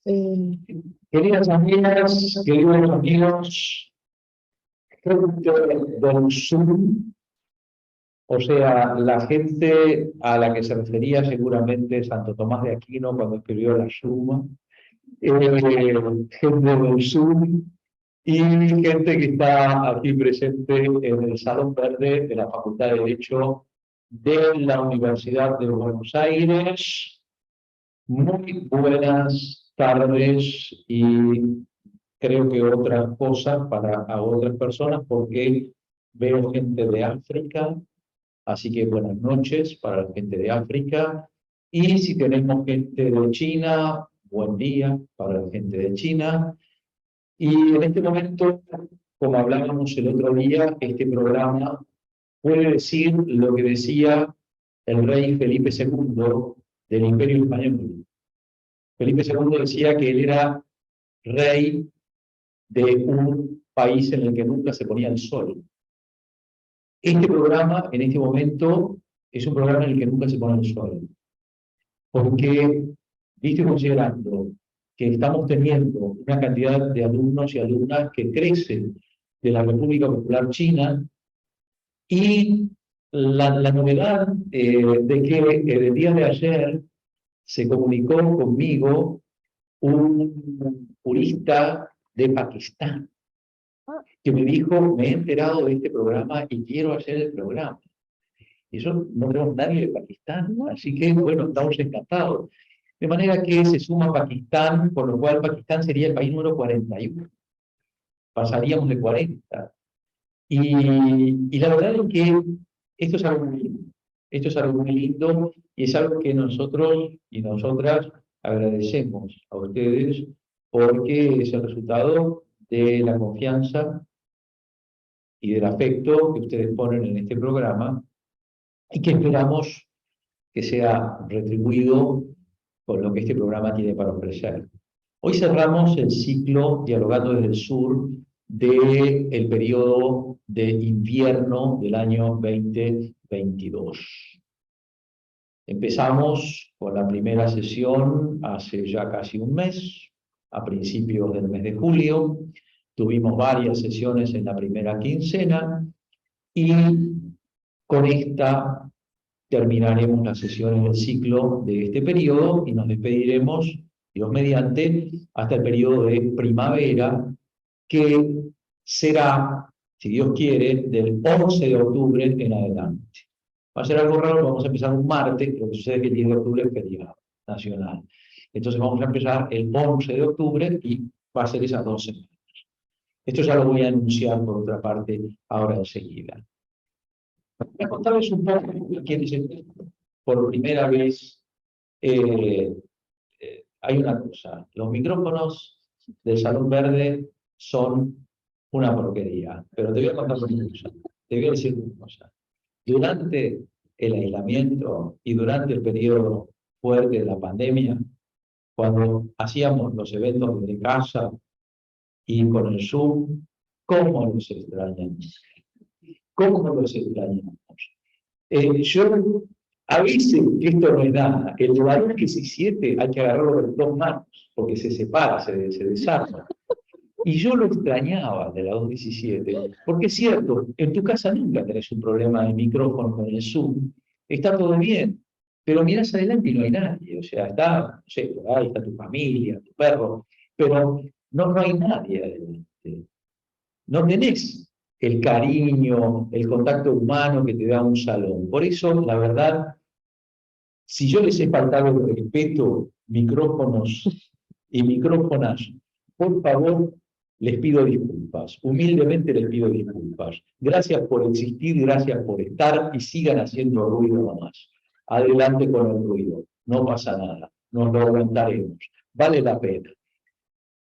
Queridas amigas, queridos amigos, gente del Zoom, o sea, la gente a la que se refería seguramente Santo Tomás de Aquino cuando escribió la Suma, gente del Zoom y gente que está aquí presente en el Salón Verde de la Facultad de Derecho de la Universidad de Buenos Aires. Muy buenas tardes y creo que otras cosas para a otras personas porque veo gente de África, así que buenas noches para la gente de África. Y si tenemos gente de China, buen día para la gente de China. Y en este momento, como hablábamos el otro día, este programa puede decir lo que decía el rey Felipe II del Imperio Español. Felipe II decía que él era rey de un país en el que nunca se ponía el sol. Este programa, en este momento, es un programa en el que nunca se pone el sol. Porque, visto y considerando que estamos teniendo una cantidad de alumnos y alumnas que crecen de la República Popular China, y la novedad de que el día de ayer se comunicó conmigo un jurista de Pakistán que me dijo, me he enterado de este programa y quiero hacer el programa. Y eso no tenemos nadie de Pakistán, así que bueno, estamos encantados. De manera que se suma Pakistán, por lo cual Pakistán sería el país número 41. Pasaríamos de 40. Y la verdad es que esto es algo muy lindo. Esto es algo muy lindo y es algo que nosotros y nosotras agradecemos a ustedes porque es el resultado de la confianza y del afecto que ustedes ponen en este programa y que esperamos que sea retribuido con lo que este programa tiene para ofrecer. Hoy cerramos el ciclo Dialogando desde el Sur del periodo de invierno del año 2022. Empezamos con la primera sesión hace ya casi un mes, a principios del mes de julio. Tuvimos varias sesiones en la primera quincena y con esta terminaremos las sesiones del ciclo de este periodo y nos despediremos, Dios mediante, hasta el periodo de primavera, que será, si Dios quiere, del 11 de octubre en adelante. Va a ser algo raro, vamos a empezar un martes, pero sucede que el 10 de octubre es feriado nacional. Entonces vamos a empezar el 11 de octubre y va a ser esas 2 semanas. Esto ya lo voy a anunciar por otra parte ahora enseguida. Voy a contarles un poco quiénes por primera vez. Hay una cosa, los micrófonos del Salón Verde son una porquería, pero te voy a contar una cosa, te voy a decir una cosa. Durante el aislamiento y durante el periodo fuerte de la pandemia, cuando hacíamos los eventos desde casa y con el Zoom, ¿cómo los extrañamos? ¿Cómo los extrañamos? Yo avise que esto no es nada. El valor que se siete hay que agarrarlo de 2 manos, porque se separa, se desarma. Y yo lo extrañaba de la 217, porque es cierto, en tu casa nunca tenés un problema de micrófono con el Zoom, está todo bien, pero mirás adelante y no hay nadie, o sea, está, no sé, por ahí está tu familia, tu perro, pero no hay nadie adelante. No tenés el cariño, el contacto humano que te da un salón. Por eso, la verdad, si yo les he faltado el respeto, micrófonos y micrófonas, por favor, les pido disculpas. Humildemente les pido disculpas. Gracias por existir, gracias por estar y sigan haciendo ruido nomás. Adelante con el ruido. No pasa nada. Nos lo aguantaremos. Vale la pena.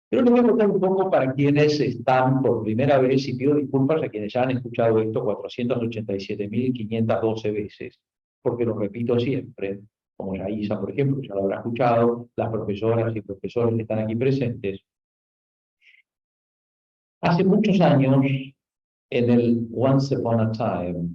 Pero les voy a contar un poco para quienes están por primera vez y pido disculpas a quienes ya han escuchado esto 487.512 veces, porque lo repito siempre, como la Isa, por ejemplo, ya lo habrá escuchado, las profesoras y profesores que están aquí presentes. Hace muchos años, en el Once Upon a Time,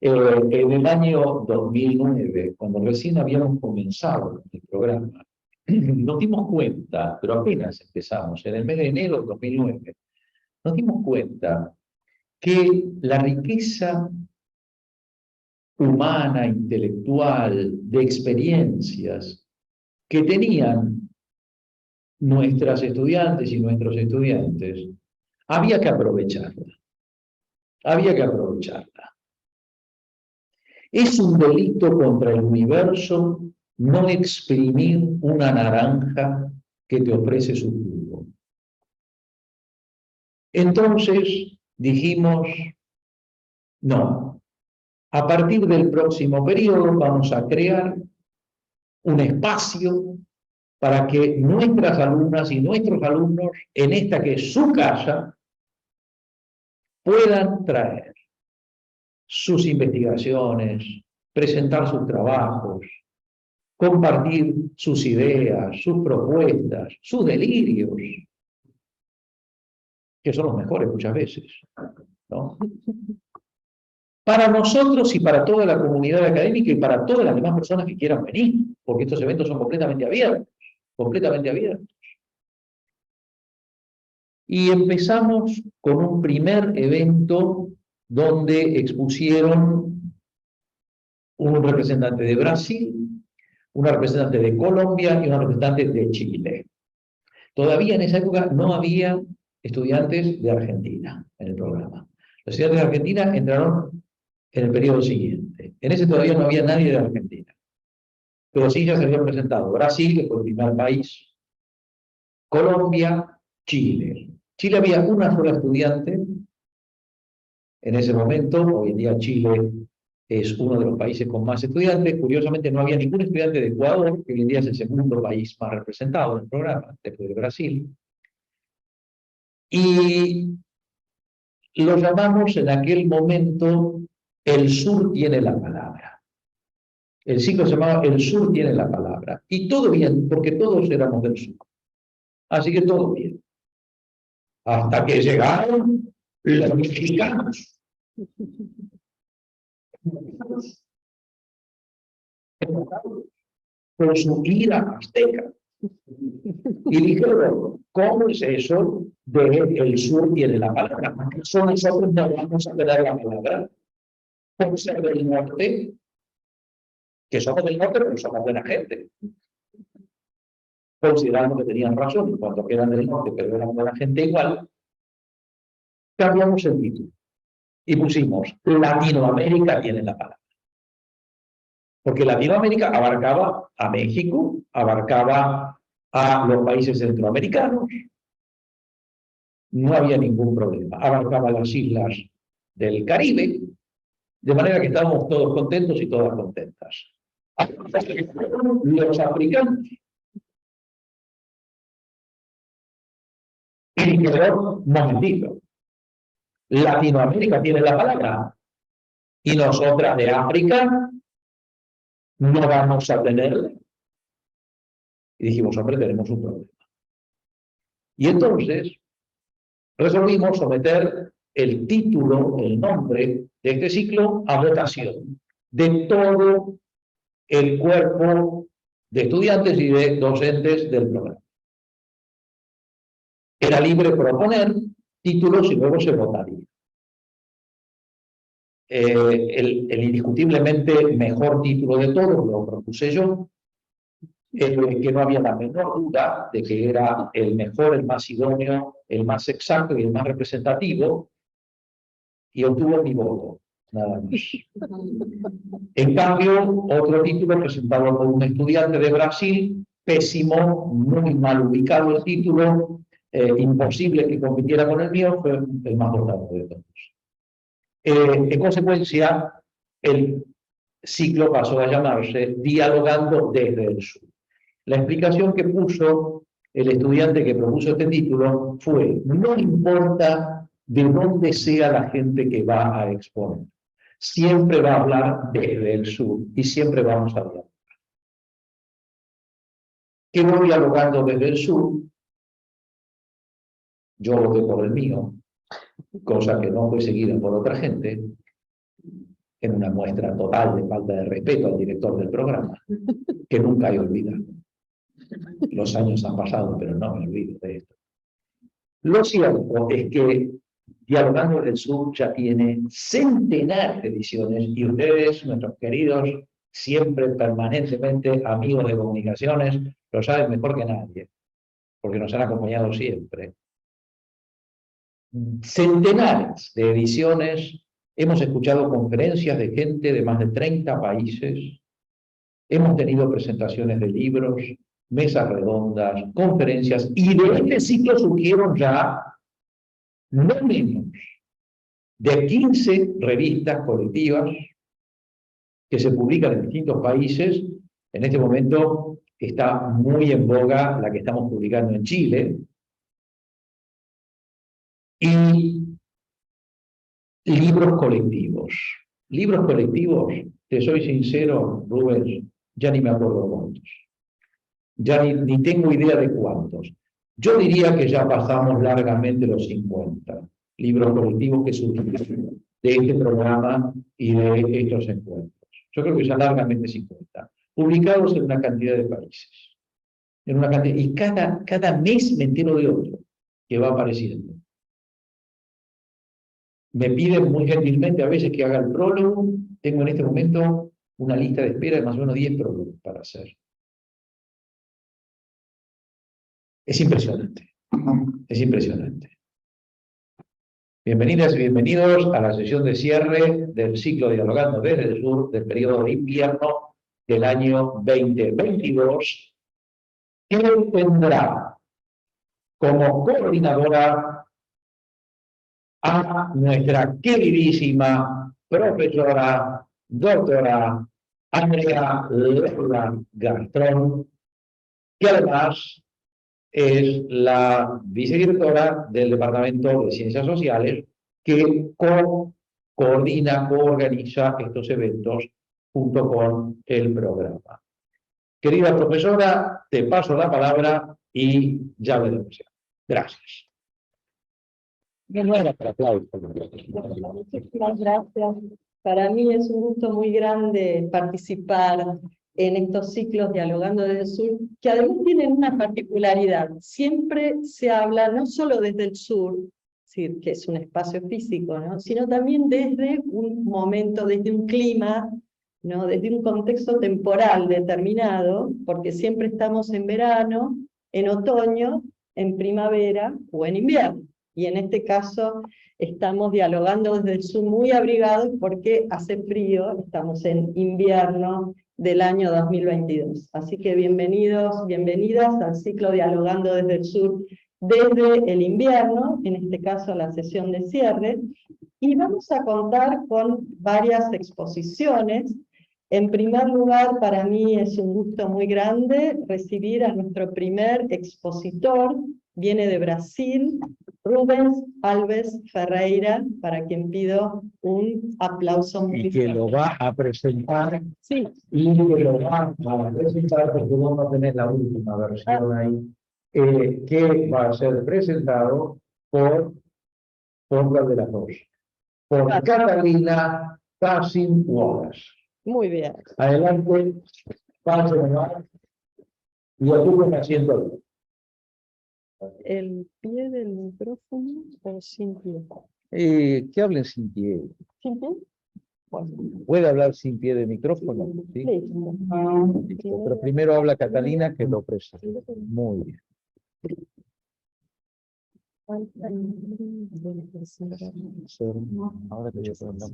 en el año 2009, cuando recién habíamos comenzado el programa, nos dimos cuenta, pero apenas empezamos, en el mes de enero de 2009, nos dimos cuenta que la riqueza humana, intelectual, de experiencias que tenían nuestras estudiantes y nuestros estudiantes, había que aprovecharla. Había que aprovecharla. Es un delito contra el universo no exprimir una naranja que te ofrece su jugo. Entonces dijimos, no, a partir del próximo periodo vamos a crear un espacio para que nuestras alumnas y nuestros alumnos, en esta que es su casa, puedan traer sus investigaciones, presentar sus trabajos, compartir sus ideas, sus propuestas, sus delirios, que son los mejores muchas veces, ¿no? Para nosotros y para toda la comunidad académica y para todas las demás personas que quieran venir, porque estos eventos son completamente abiertos, completamente abiertos. Y empezamos con un primer evento donde expusieron un representante de Brasil, una representante de Colombia y una representante de Chile. Todavía en esa época no había estudiantes de Argentina en el programa. Los estudiantes de Argentina entraron en el periodo siguiente. En ese todavía no había nadie de Argentina. Pero sí ya se habían presentado Brasil, que fue el primer país, Colombia, Chile. Chile había una sola estudiante en ese momento. Hoy en día Chile es uno de los países con más estudiantes. Curiosamente no había ningún estudiante de Ecuador, que hoy en día es el segundo país más representado en el programa, después de Brasil. Y lo llamamos en aquel momento El Sur tiene la palabra. El ciclo se llamaba El Sur tiene la palabra. Y todo bien, porque todos éramos del sur. Así que todo bien. Hasta que llegaron los mexicanos. Con su ira azteca. Y dijeron, ¿cómo es eso de el sur tiene la palabra? ¿Acaso nosotros no vamos a tener la palabra? Por ser del norte, que somos del norte, pero somos buena gente. Considerando que tenían razón en cuanto que eran del norte, pero eran buena gente igual, cambiamos el título y pusimos Latinoamérica tiene la palabra. Porque Latinoamérica abarcaba a México, abarcaba a los países centroamericanos, no había ningún problema. Abarcaba las islas del Caribe, de manera que estábamos todos contentos y todas contentas. Los africanos. Y dijeron, momentito, Latinoamérica tiene la palabra y nosotras de África no vamos a tenerla. Y dijimos, hombre, tenemos un problema. Y entonces resolvimos someter el título, el nombre de este ciclo a votación de todo el cuerpo de estudiantes y de docentes del programa. Era libre proponer títulos y luego se votaría. El indiscutiblemente mejor título de todos lo propuse yo, que no había la menor duda de que era el mejor, el más idóneo, el más exacto y el más representativo, y obtuvo mi voto, nada más. En cambio, otro título presentado por un estudiante de Brasil, pésimo, muy mal ubicado el título, imposible que compitiera con el mío, fue el más votado de todos. En consecuencia, el ciclo pasó a llamarse Dialogando desde el Sur. La explicación que puso el estudiante que propuso este título fue: no importa de dónde sea la gente que va a exponer, siempre va a hablar desde el sur y siempre vamos a hablar. ¿Qué voy dialogando desde el sur? Yo voté por el mío, cosa que no fue seguida por otra gente, en una muestra total de falta de respeto al director del programa, que nunca he olvidado. Los años han pasado, pero no me olvido de esto. Lo cierto es que Dialogando del Sur ya tiene centenares de ediciones y ustedes, nuestros queridos, siempre permanentemente amigos de comunicaciones, lo saben mejor que nadie, porque nos han acompañado siempre. Centenares de ediciones, hemos escuchado conferencias de gente de más de 30 países, hemos tenido presentaciones de libros, mesas redondas, conferencias, y de este ciclo surgieron ya no menos de 15 revistas colectivas que se publican en distintos países. En este momento está muy en boga la que estamos publicando en Chile. Y libros colectivos. Libros colectivos, te soy sincero, Rubén, ya ni me acuerdo cuántos. Ya ni tengo idea de cuántos. Yo diría que ya pasamos largamente los 50 libros colectivos que surgieron de este programa y de estos encuentros. Yo creo que ya largamente 50. Publicados en una cantidad de países. En una cantidad, y cada mes me entero de otro que va apareciendo. Me piden muy gentilmente a veces que haga el prólogo. Tengo en este momento una lista de espera de más o menos 10 prólogos para hacer. Es impresionante. Es impresionante. Bienvenidas y bienvenidos a la sesión de cierre del ciclo Dialogando desde el Sur del periodo de invierno del año 2022, que tendrá como coordinadora a nuestra queridísima profesora, doctora Andrea Lerda Gastrón, que además es la vicedirectora del Departamento de Ciencias Sociales, que coordina, coorganiza estos eventos junto con el programa. Querida profesora, te paso la palabra y ya veremos. Gracias. Muchísimas gracias. Para mí es un gusto muy grande participar en estos ciclos Dialogando desde el Sur, que además tienen una particularidad. Siempre se habla no solo desde el sur, es decir, que es un espacio físico, ¿no?, sino también desde un momento, desde un clima, ¿no?, desde un contexto temporal determinado, porque siempre estamos en verano, en otoño, en primavera o en invierno. Y en este caso estamos dialogando desde el sur muy abrigados porque hace frío, estamos en invierno del año 2022. Así que bienvenidos, bienvenidas al ciclo Dialogando desde el Sur desde el invierno, en este caso la sesión de cierre, y vamos a contar con varias exposiciones. En primer lugar, para mí es un gusto muy grande recibir a nuestro primer expositor, viene de Brasil, Rubens Alves Ferreira, para quien pido un aplauso muy fuerte. Y que lo va a presentar, sí, y que lo va a presentar, porque vamos a tener la última versión ahí, que va a ser presentado por la de las dos, por Catalina Tassin Wallace. Muy bien. Adelante, pase nomás, y ocupen asiento. ¿El pie del micrófono o sin pie? Que hablen sin pie. ¿Sin pie? Bueno. ¿Puede hablar sin pie de micrófono? ¿Sí? Listo. Pero primero habla Catalina, que lo presenta. Muy bien. Ahora te voy a preguntar.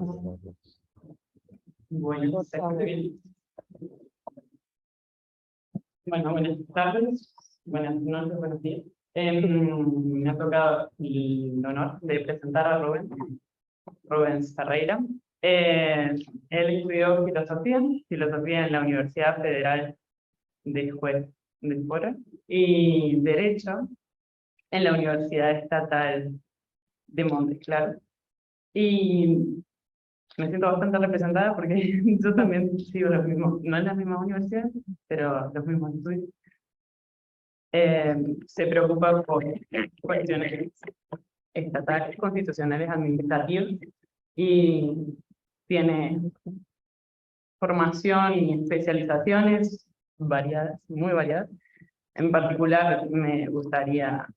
Bueno, buenas tardes, buenas noches, buenos días. Me ha tocado el honor de presentar a Rubens Ferreira. Él estudió filosofía en la Universidad Federal de Juárez y Derecho en la Universidad Estatal de Montes Claros. Y me siento bastante representada porque yo también sigo los mismos, no en las mismas universidades, pero los mismos estudios. Se preocupa por cuestiones estatales, constitucionales, administrativas, y tiene formación y especializaciones variadas, muy variadas, En particular, me gustaría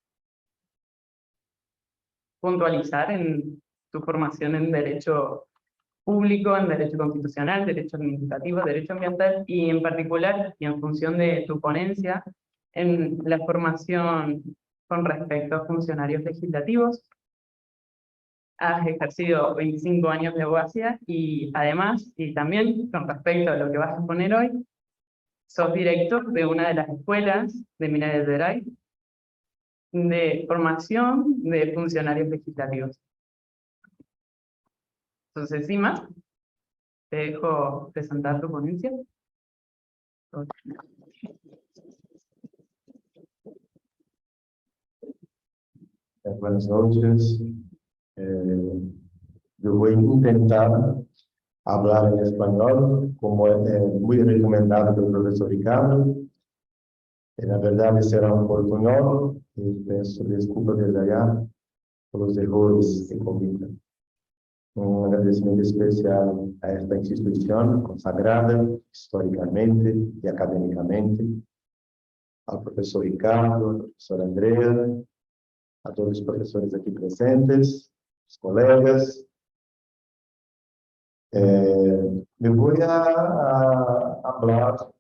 puntualizar en tu formación en Derecho Público, en Derecho Constitucional, Derecho Administrativo, Derecho Ambiental, y en particular, y en función de tu ponencia, en la formación con respecto a funcionarios legislativos. Has ejercido 25 años de abogacía y además, y también con respecto a lo que vas a exponer hoy, sos director de una de las escuelas de Minas Gerais de formación de funcionarios legislativos. Entonces, sin más, te dejo presentar tu ponencia. Buenas noches. Yo voy a intentar hablar en español, como es muy recomendado del profesor Ricardo. La verdad será un poco honor y peço desculpa desde allá por los errores que cometa. Un agradecimiento especial a esta institución consagrada históricamente y académicamente, al profesor Ricardo, al profesor Andrea, a todos los profesores aquí presentes, los colegas. Me voy a hablar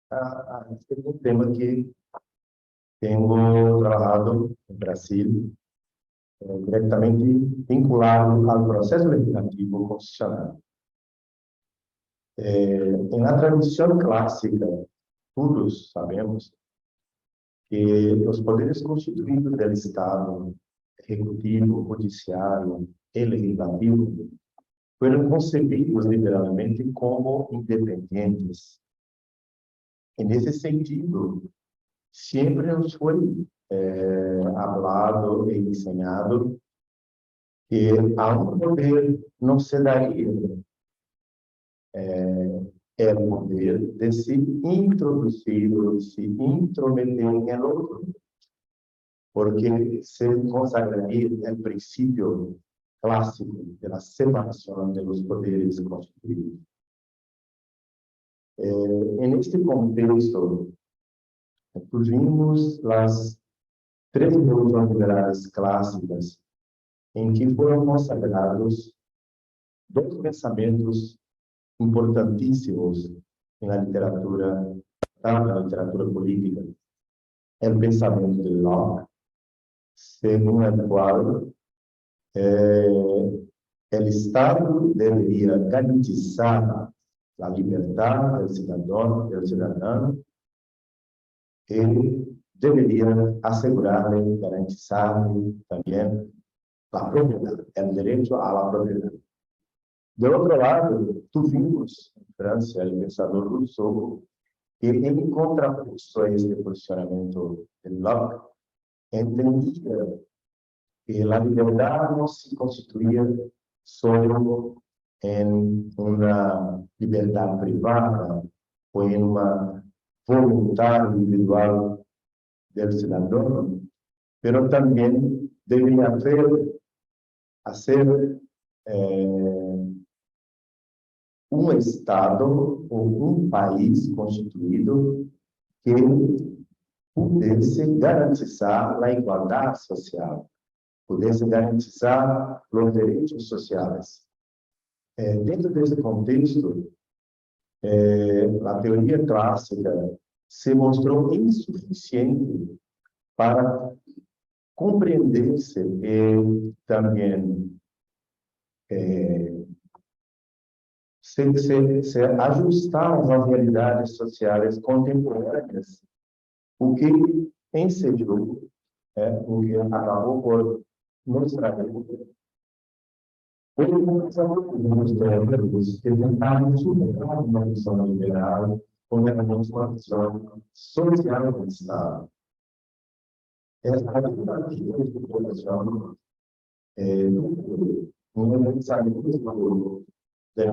de un tema que tengo trabajado en Brasil, directamente vinculado al proceso legislativo constitucional. En la tradición clásica, todos sabemos que los poderes constituidos del Estado, ejecutivo, judiciario y legislativo, fueron concebidos literalmente como independientes. En ese sentido, siempre nos fue hablado e enseñado que a un poder no se daría el poder de se introducir o se intrometer en el otro, porque se consagraría el principio clásico de la separación de los poderes constituidos. En este contexto, tuvimos las tres revoluciones liberales clásicas en que fueron consagrados dos pensamientos importantísimos en la literatura, tanto en la literatura política. El pensamiento de Locke, según el cual el Estado debería garantizar la libertad del ciudadano y debería asegurarle, garantizarle también la propiedad, el derecho a la propiedad. De otro lado, tuvimos en Francia el pensador Rousseau, que en contrapuesto a este posicionamiento de Locke, entendía que la libertad no se constituía solo en una libertad privada o en una voluntad individual del ciudadano, pero también debería hacer un Estado o un país constituido que pudiese garantizar la igualdad social, pudiese garantizar los derechos sociales. Dentro de este contexto, la teoría clásica se mostró insuficiente para comprenderse y también se ajustar a las realidades sociales contemporâneas, o que ensejou, o que acabou por mostrar que tentaram superar uma visão liberal com uma visão social do Estado. Essa alternativa de população não pensamento do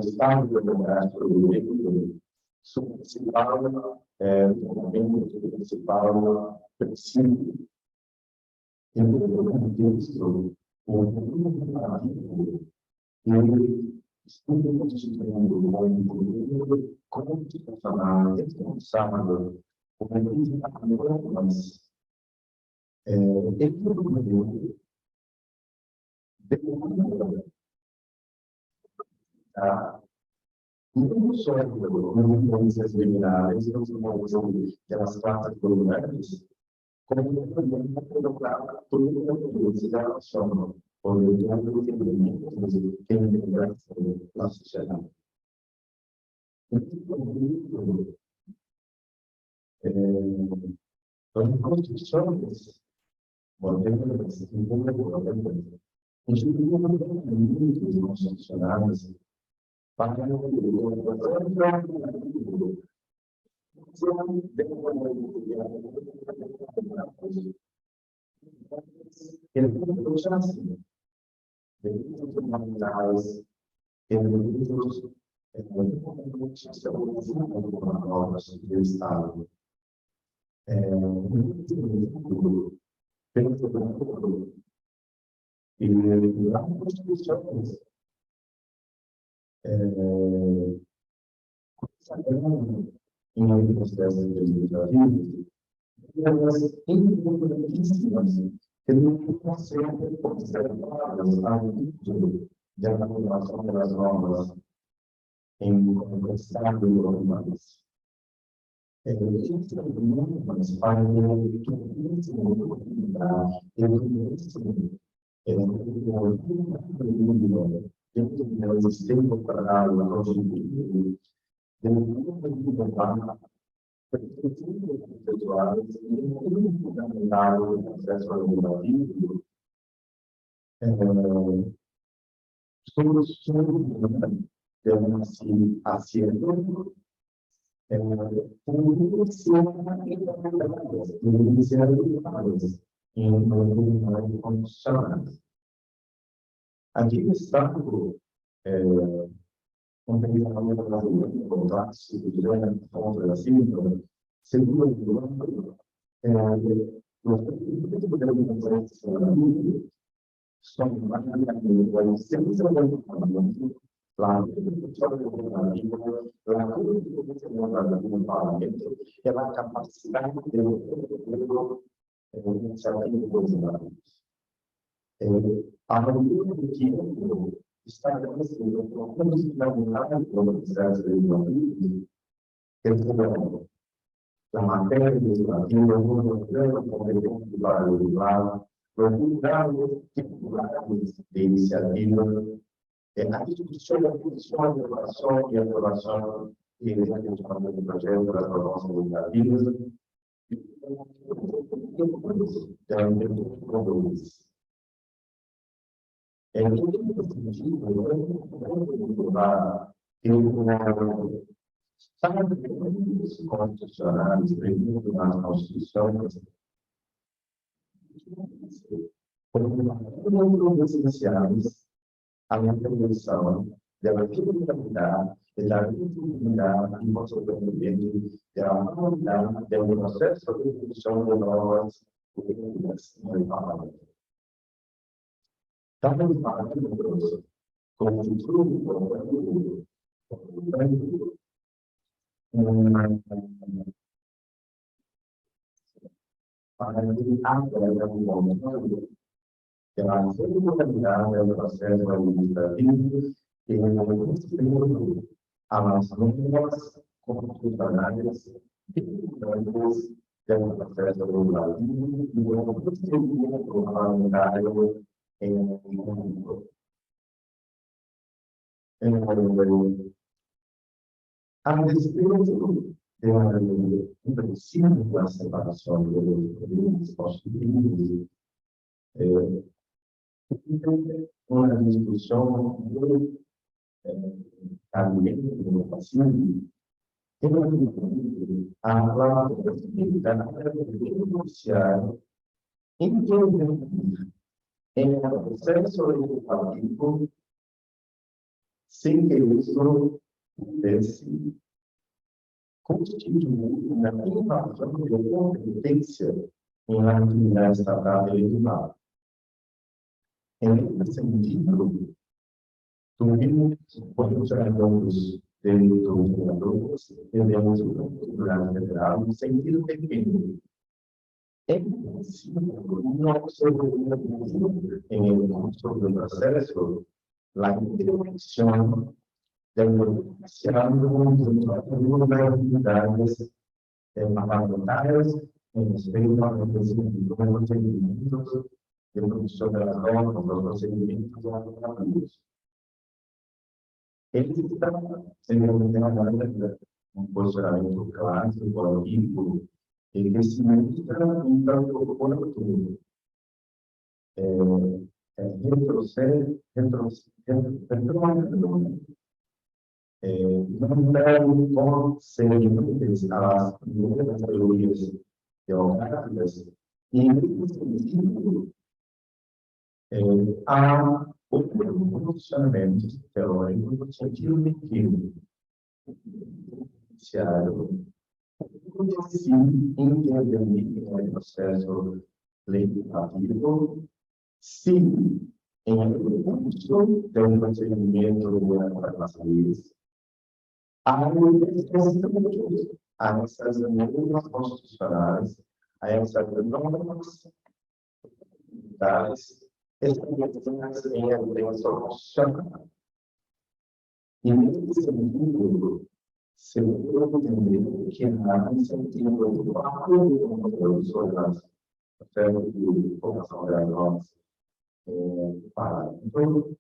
Estado democrático do direito, o principal princípio. Em todo contexto, ele estuda constituindo um constitucional responsável não só nas polícias criminais, não só aquelas classes coloniais, como também para colocar toda a polícia da nação, onde há um entendimento de quem é na sociedade. As constituições modernas, instituídas constitucionais, para em alguns processos legislativos, elas importantíssimas que não conseguem observadas a nível de aprovação das normas em complexidade urbanas. Esses normas fazem que dentro do sistema para o aqui está compensação brasileira, contratos, contra assim, segundo nós podemos fazer só uma sempre trabalhando lá no parlamento, ela a capacidade de a maioria do que está acontecendo como se trabalhar com o processo legislativo, a matéria legislativa, o programa competente do barulho do lado, procurando tipos de iniciativa, a discussão da posição de aprovação e aprovação e execução do projeto das propostas legislativas, constitucionais previstos nas constituições, como essenciais à intervenção da criminalidade e da criminalidade e possivelmente da qualidade do processo de produção de novas políticas no parlamento. Estamos falando com o futuro do para agora o momento que a segurança do processo administrativo e o avanços constitucionais e do processo legislativo e o procedimento parlamentar a respeito de uma princípio separação dos poderes constituídos, uma discussão muito caliente no Pacífico, a possibilidade de negociar em um processo legislativo sem que isso pudesse constituir uma invasão de competência em atividade estatal e legislativa. Nesse sentido, tuvimos posicionamentos de los jugadores entendemos durante el grado un sentido pequeño. No en el curso del proceso, la interacción de unidades fundamentales en el sistema de procedimientos de producción de la droga con los procedimientos de laboratorios. Ele está sendo um posicionamento claro, político, e crescimento um tanto oportuno. Retroceder, não deve como seguidores às primeiras teorias teológicas, e nesse sentido, há posicionamentos teóricos no sentido de que se intervenir no processo legislativo, se em curso de um procedimento para as leis, há essas normas constitucionais, há essas normas das establecidas em a legislação constitucional. E nesse sentido, se eu entender que há um sentido do acordo sobre as ofertas de formação das normas para então,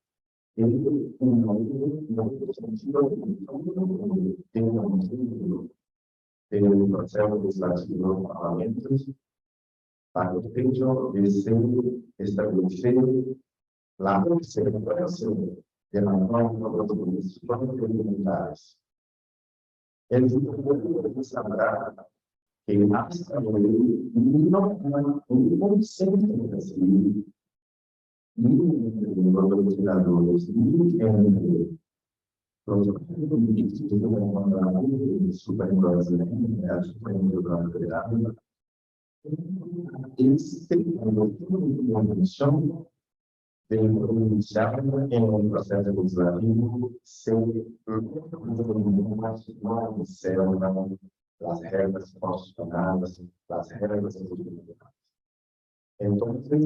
ele não sentido tem um processo legislativo no parlamento para o efeito de ser estabelecer a observação de la norma complementares. El grupo sabrá que hasta hoy no hay un centro de así, ni los legisladores, ni en los ministros de la Suprema Federal, existe una comisión de pronunciar en el proceso legislativo se observan las reglas constitucionales, las reglas legislativas. Entonces,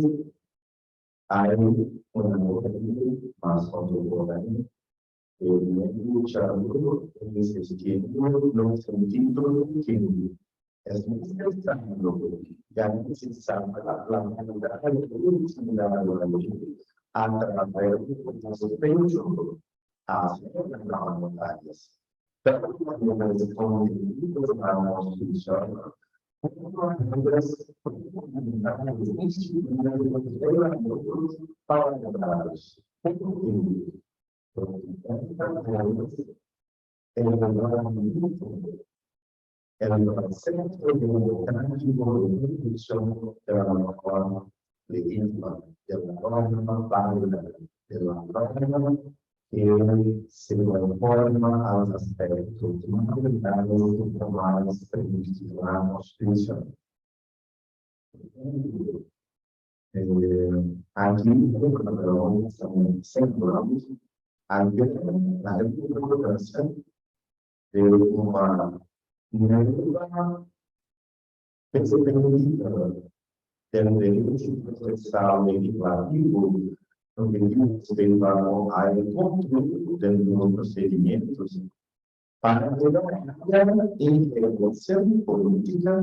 hay una mujer más contemporánea que viene luchando en ese sentido, no sentido que es necesario garantizar la humanidad de la a través de los pechos hacia las montañas. Pero como les convenidos a la Constitución, para lograrlos. El proceso de producción de la norma legítima, de la norma válida, de la norma que se conforma a los aspectos fundamentales y formales previstos en la Constitución. Aquí, centramos la importancia de una nueva perspectiva del derecho procesal legislativo, donde observamos al control de los procedimientos para lograr la intervención política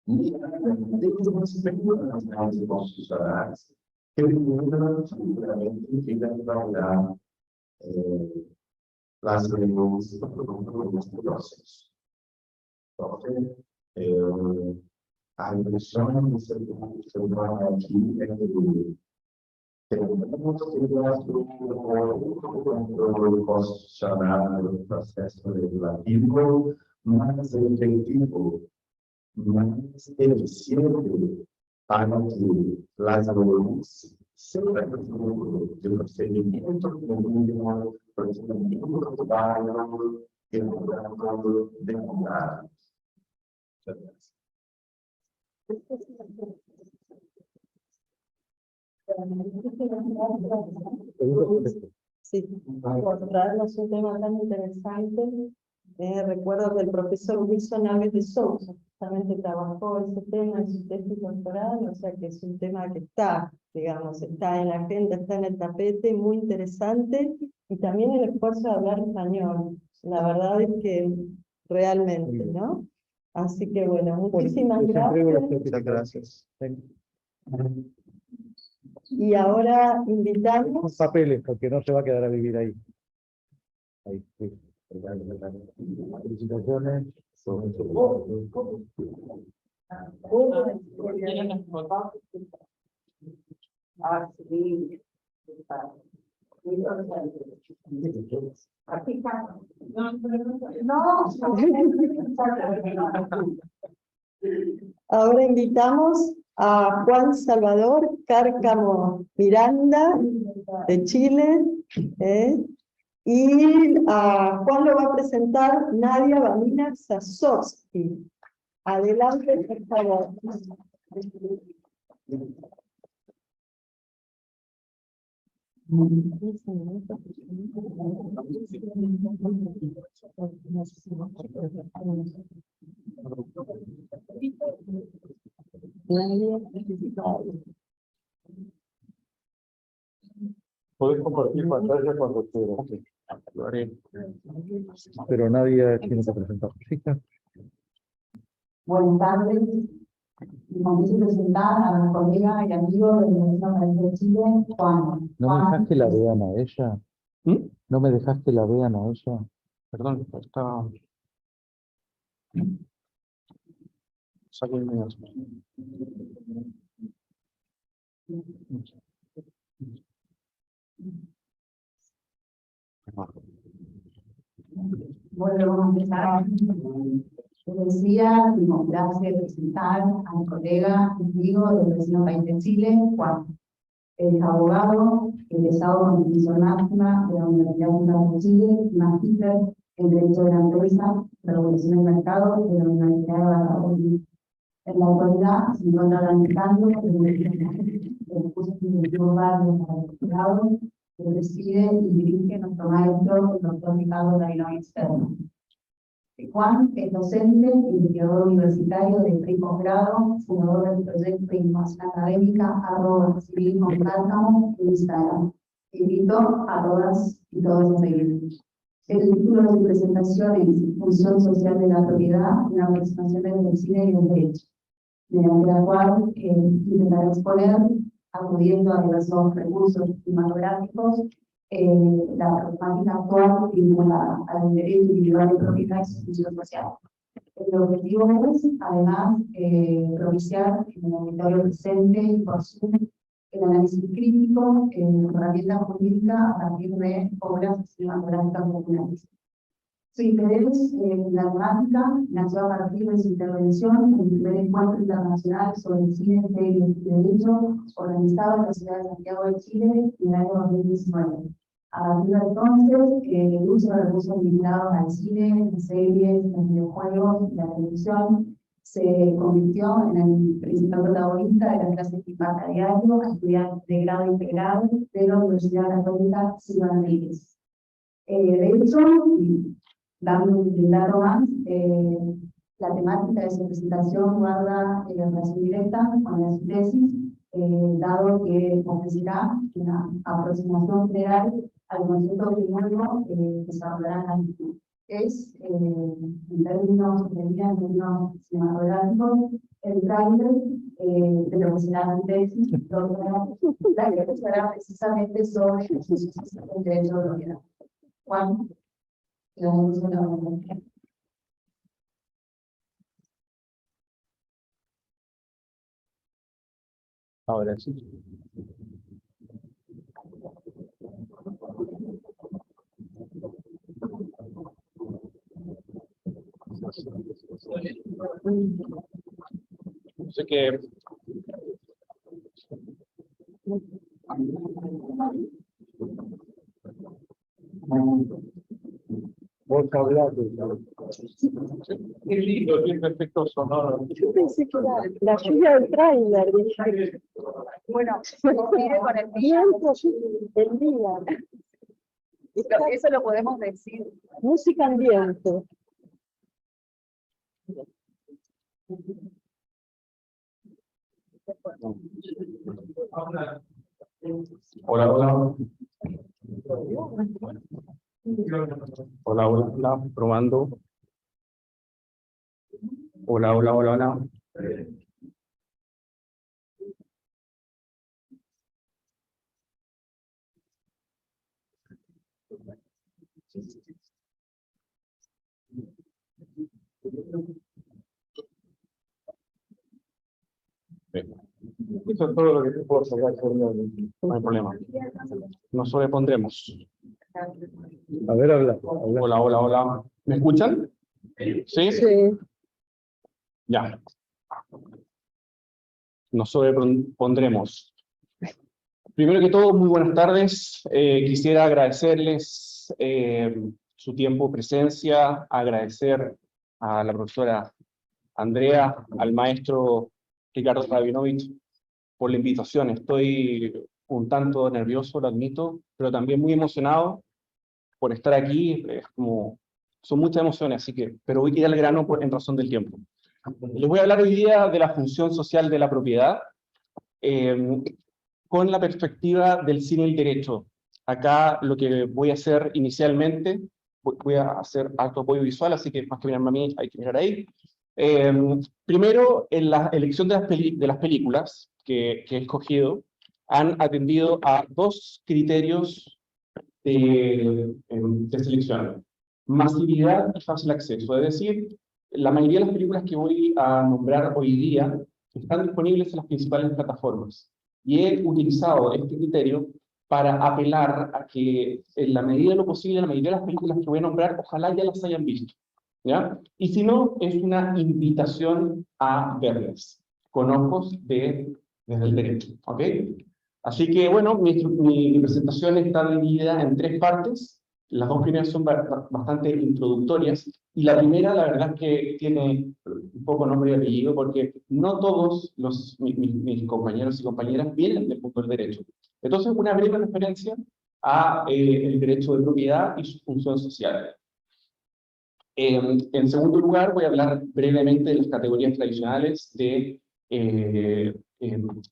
y de las expectativas constitucionales que regulan seguramente que logrará las leyes de este proceso. Entonces, a impresión que se da aquí es que tenemos que construir un control constitucional del proceso legislativo más efectivo, más eficiente, para que las leyes sean de procedimiento mínimo, procedimiento claro, que logrando demorar. Sí, por traernos un tema tan interesante. Recuerdo que el profesor Wilson Alves de Sousa justamente trabajó ese tema en su tesis doctoral, o sea que es un tema que está, digamos, está en la agenda, está en el tapete, muy interesante, y también el esfuerzo de hablar español. La verdad es que realmente, ¿no? Así que bueno, muchísimas gracias. Muchas gracias. Y ahora Los invitamos. papeles, porque no se va a quedar a vivir ahí. Ahí, sí. Felicitaciones. Ahora invitamos a Juan Salvador Cárcamo Miranda, de Chile, y a Juan lo va a presentar Nadia Vanina Sasovsky. Adelante, por favor. Podés compartir pantalla cuando quieras. Lo haré. Pero nadie tiene que presentar. Buenas tardes. Me quise presentar a mi colega y amigo de la Universidad de Chile, Juan. ¿No me dejaste la vean a ella? ¿No me dejaste la vean a ella? Perdón, está... Sáquenme eso. Bueno, vamos a empezar. Yo decía, y con gracia presentar a mi colega y amigo del vecino país de Chile, Juan. Él es abogado, egresado con distinción máxima de la Universidad de Chile, magíster en Derecho de la Empresa, Regulación del Mercado de la Universidad de Valladolid. En la actualidad se encuentra tramitando el curso intensivos varios para el doctorado, que preside y dirige nuestro maestro, el doctor Ricardo Dainón Externo. Juan es docente, investigador universitario de pre-posgrado, fundador del proyecto de innovación académica @civil con Cárcamo en Instagram. Invito a todas y todos a seguir. El título de su presentación es Función Social de la Propiedad, una aproximación del cine y del derecho, mediante la cual intentará exponer, acudiendo a diversos recursos cinematográficos, la problemática actual vinculada al derecho individual de propiedad y su función social. El objetivo es, además, propiciar en el auditorio presente y por Zoom el análisis crítico, herramienta jurídica a partir de obras cinematográficas populares. Su interés en la temática nació a partir de su intervención en el primer encuentro internacional sobre el cine, series y derecho organizado en la ciudad de Santiago de Chile en el año 2019. A partir de entonces, el uso de recursos vinculados al cine, las series, los videojuegos y la televisión se convirtió en el principal protagonista de las clases que imparte a diario a estudiantes de grado integrado de la Universidad Católica Silva Enríquez. De hecho, dando un dato más, la temática de su presentación guarda relación directa con la tesis, dado que ofrecerá una aproximación general al concepto primero que desarrollará la misma. Es, en términos cinematográficos, el tráiler de lo que será la tesis, la que será precisamente sobre el derecho de propiedad. Juan, Ahora sí. Sé que vos hablas de qué lindo, tiene efectos sonoros. Yo pensé que era la lluvia del tráiler. bueno, coincide con el tiempo, el día. Eso lo podemos decir. Música ambiente. Hola, hola. Hola, hola, hola, probando. Hola, hola, hola, hola. Eso es todo lo que te puedo sacar, no hay problema. Nos sobrepondremos. A ver, habla. Hola, hola, hola. ¿Me escuchan? ¿Sí? Sí. Ya. Nos sobrepondremos. Primero que todo, muy buenas tardes. Quisiera agradecerles su tiempo, presencia, agradecer a la profesora Andrea, al maestro Ricardo Rabinovich por la invitación. Estoy un tanto nervioso, lo admito, pero también muy emocionado por estar aquí. Es como, son muchas emociones, así que, pero voy a ir al grano en razón del tiempo. Les voy a hablar hoy día de la función social de la propiedad, con la perspectiva del cine y derecho. Acá lo que voy a hacer inicialmente, voy a hacer alto apoyo visual, así que más que mirarme a mí, hay que mirar ahí. Primero, en la elección de las películas que he escogido, han atendido a dos criterios de selección: masividad y fácil acceso. Es decir, la mayoría de las películas que voy a nombrar hoy día están disponibles en las principales plataformas. Y he utilizado este criterio para apelar a que, en la medida de lo posible, la mayoría de las películas que voy a nombrar, ojalá ya las hayan visto, ¿ya? Y si no, es una invitación a verlas, con ojos desde el derecho, ¿ok? Así que, bueno, mi presentación está dividida en tres partes. Las dos primeras son bastante introductorias, y la primera, la verdad, es que tiene un poco nombre y apellido, porque no todos mis compañeros y compañeras vienen del mundo del derecho. Entonces, una breve referencia a el derecho de propiedad y su función social. En segundo lugar, voy a hablar brevemente de las categorías tradicionales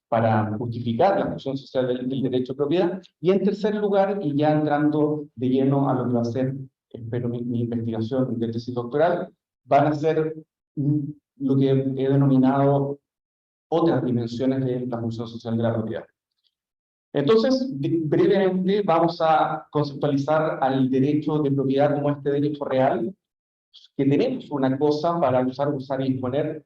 para justificar la función social del derecho de propiedad. Y en tercer lugar, y ya entrando de lleno a lo que va a ser, espero, mi investigación de tesis doctoral, van a ser lo que he denominado otras dimensiones de la función social de la propiedad. Entonces, brevemente vamos a conceptualizar al derecho de propiedad como este derecho real, que tenemos una cosa para usar y disponer,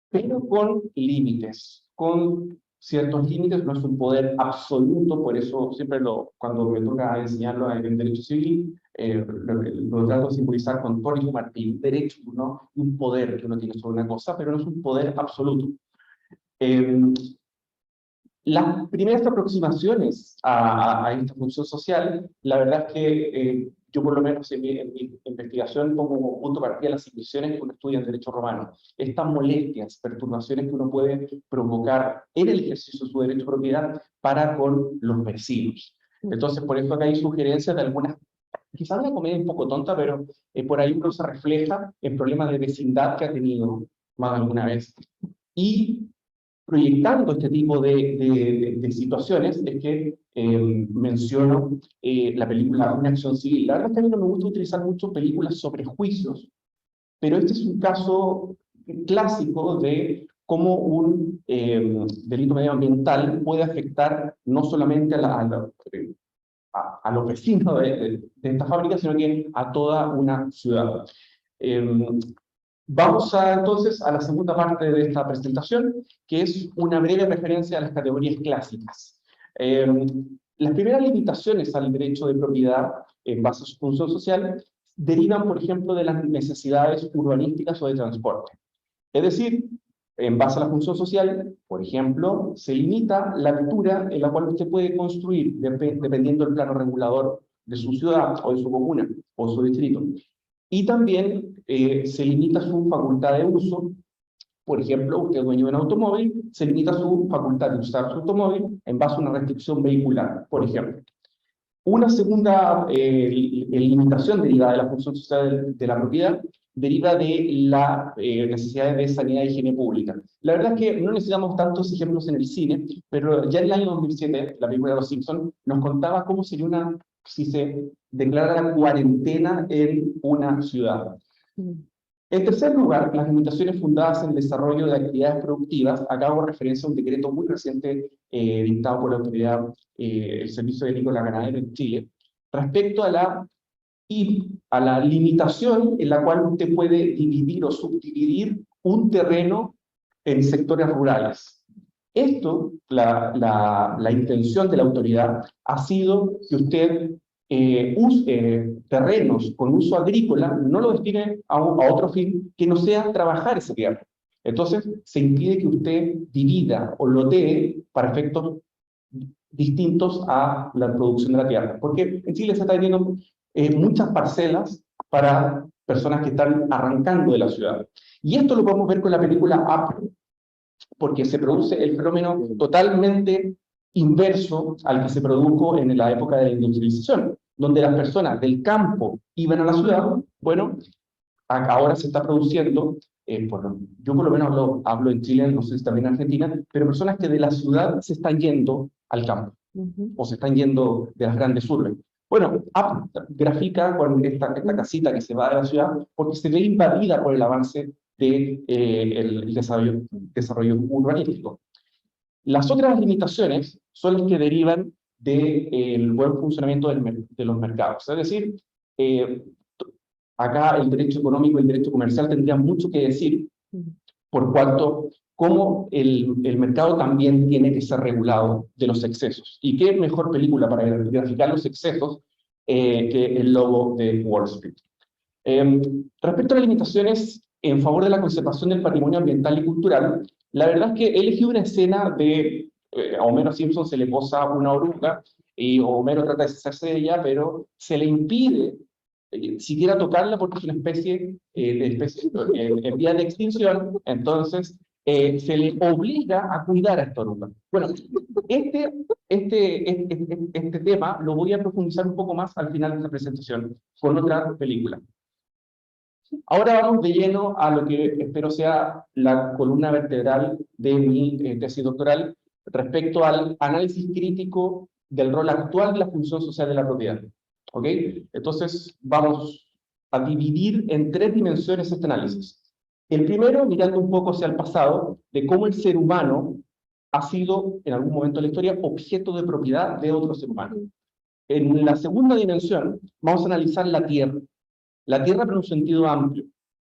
pero con límites, con ciertos límites. No es un poder absoluto, por eso siempre cuando me toca enseñarlo en derecho civil, lo trato de simbolizar con Torres y Martín: derecho, ¿no? Un poder que uno tiene sobre una cosa, pero no es un poder absoluto. Las primeras aproximaciones a esta función social, la verdad es que yo, por lo menos en mi investigación, pongo como punto de partida las intuiciones que uno estudia en derecho romano. Estas molestias, perturbaciones que uno puede provocar en el ejercicio de su derecho de propiedad para con los vecinos. Entonces, por eso acá hay sugerencias de algunas, quizás una comedia un poco tonta, pero por ahí uno se refleja en problemas de vecindad que ha tenido más de alguna vez. Y proyectando este tipo de situaciones es que menciono la película Una acción civil. La verdad es que a mí no me gusta utilizar mucho películas sobre juicios, pero este es un caso clásico de cómo un delito medioambiental puede afectar no solamente a los vecinos de esta fábrica, sino que a toda una ciudad. Vamos entonces a la segunda parte de esta presentación, que es una breve referencia a las categorías clásicas. Las primeras limitaciones al derecho de propiedad en base a su función social derivan, por ejemplo, de las necesidades urbanísticas o de transporte. Es decir, en base a la función social, por ejemplo, se limita la altura en la cual usted puede construir, dependiendo del plano regulador de su ciudad o de su comuna o su distrito. Y también se limita su facultad de uso. Por ejemplo, usted es dueño de un automóvil, se limita su facultad de usar su automóvil en base a una restricción vehicular, por ejemplo. Una segunda limitación derivada de la función social de la propiedad deriva de la necesidad de sanidad y higiene pública. La verdad es que no necesitamos tantos ejemplos en el cine, pero ya en el año 2007, la película de Los Simpsons nos contaba cómo sería si se declarara cuarentena en una ciudad. En tercer lugar, las limitaciones fundadas en el desarrollo de actividades productivas. Acá hago referencia a un decreto muy reciente dictado por la autoridad, el Servicio Agrícola Ganadero en Chile, respecto a la limitación en la cual usted puede dividir o subdividir un terreno en sectores rurales. Esto, la intención de la autoridad ha sido que usted terrenos con uso agrícola no lo destine a otro fin que no sea trabajar ese tierra. Entonces, se impide que usted divida o lotee para efectos distintos a la producción de la tierra. Porque en Chile se está teniendo muchas parcelas para personas que están arrancando de la ciudad. Y esto lo podemos ver con la película Up, porque se produce el fenómeno totalmente inverso al que se produjo en la época de la industrialización, donde las personas del campo iban a la ciudad. Bueno, ahora se está produciendo, yo por lo menos hablo en Chile, no sé si también en Argentina, pero personas que de la ciudad se están yendo al campo, o se están yendo de las grandes urbes. Bueno, grafica con esta casita que se va de la ciudad, porque se ve invadida por el avance del desarrollo urbanístico. Las otras limitaciones son las que derivan del buen funcionamiento de los mercados. Es decir, acá el derecho económico y el derecho comercial tendrían mucho que decir, por cuanto cómo el mercado también tiene que ser regulado de los excesos. Y qué mejor película para graficar los excesos que El Lobo de Wall Street. Respecto a las limitaciones en favor de la conservación del patrimonio ambiental y cultural, la verdad es que he elegido una escena de a Homero Simpson se le posa una oruga y Homero trata de deshacerse de ella, pero se le impide siquiera tocarla porque es una especie en vía de extinción. Entonces se le obliga a cuidar a esta oruga. Bueno, este tema lo voy a profundizar un poco más al final de la presentación con otra película. Ahora vamos de lleno a lo que espero sea la columna vertebral de mi tesis doctoral respecto al análisis crítico del rol actual de la función social de la propiedad. ¿Ok? Entonces vamos a dividir en tres dimensiones este análisis. El primero, mirando un poco hacia el pasado, de cómo el ser humano ha sido, en algún momento de la historia, objeto de propiedad de otro ser humano. En la segunda dimensión, vamos a analizar la Tierra. La Tierra pero en un sentido amplio,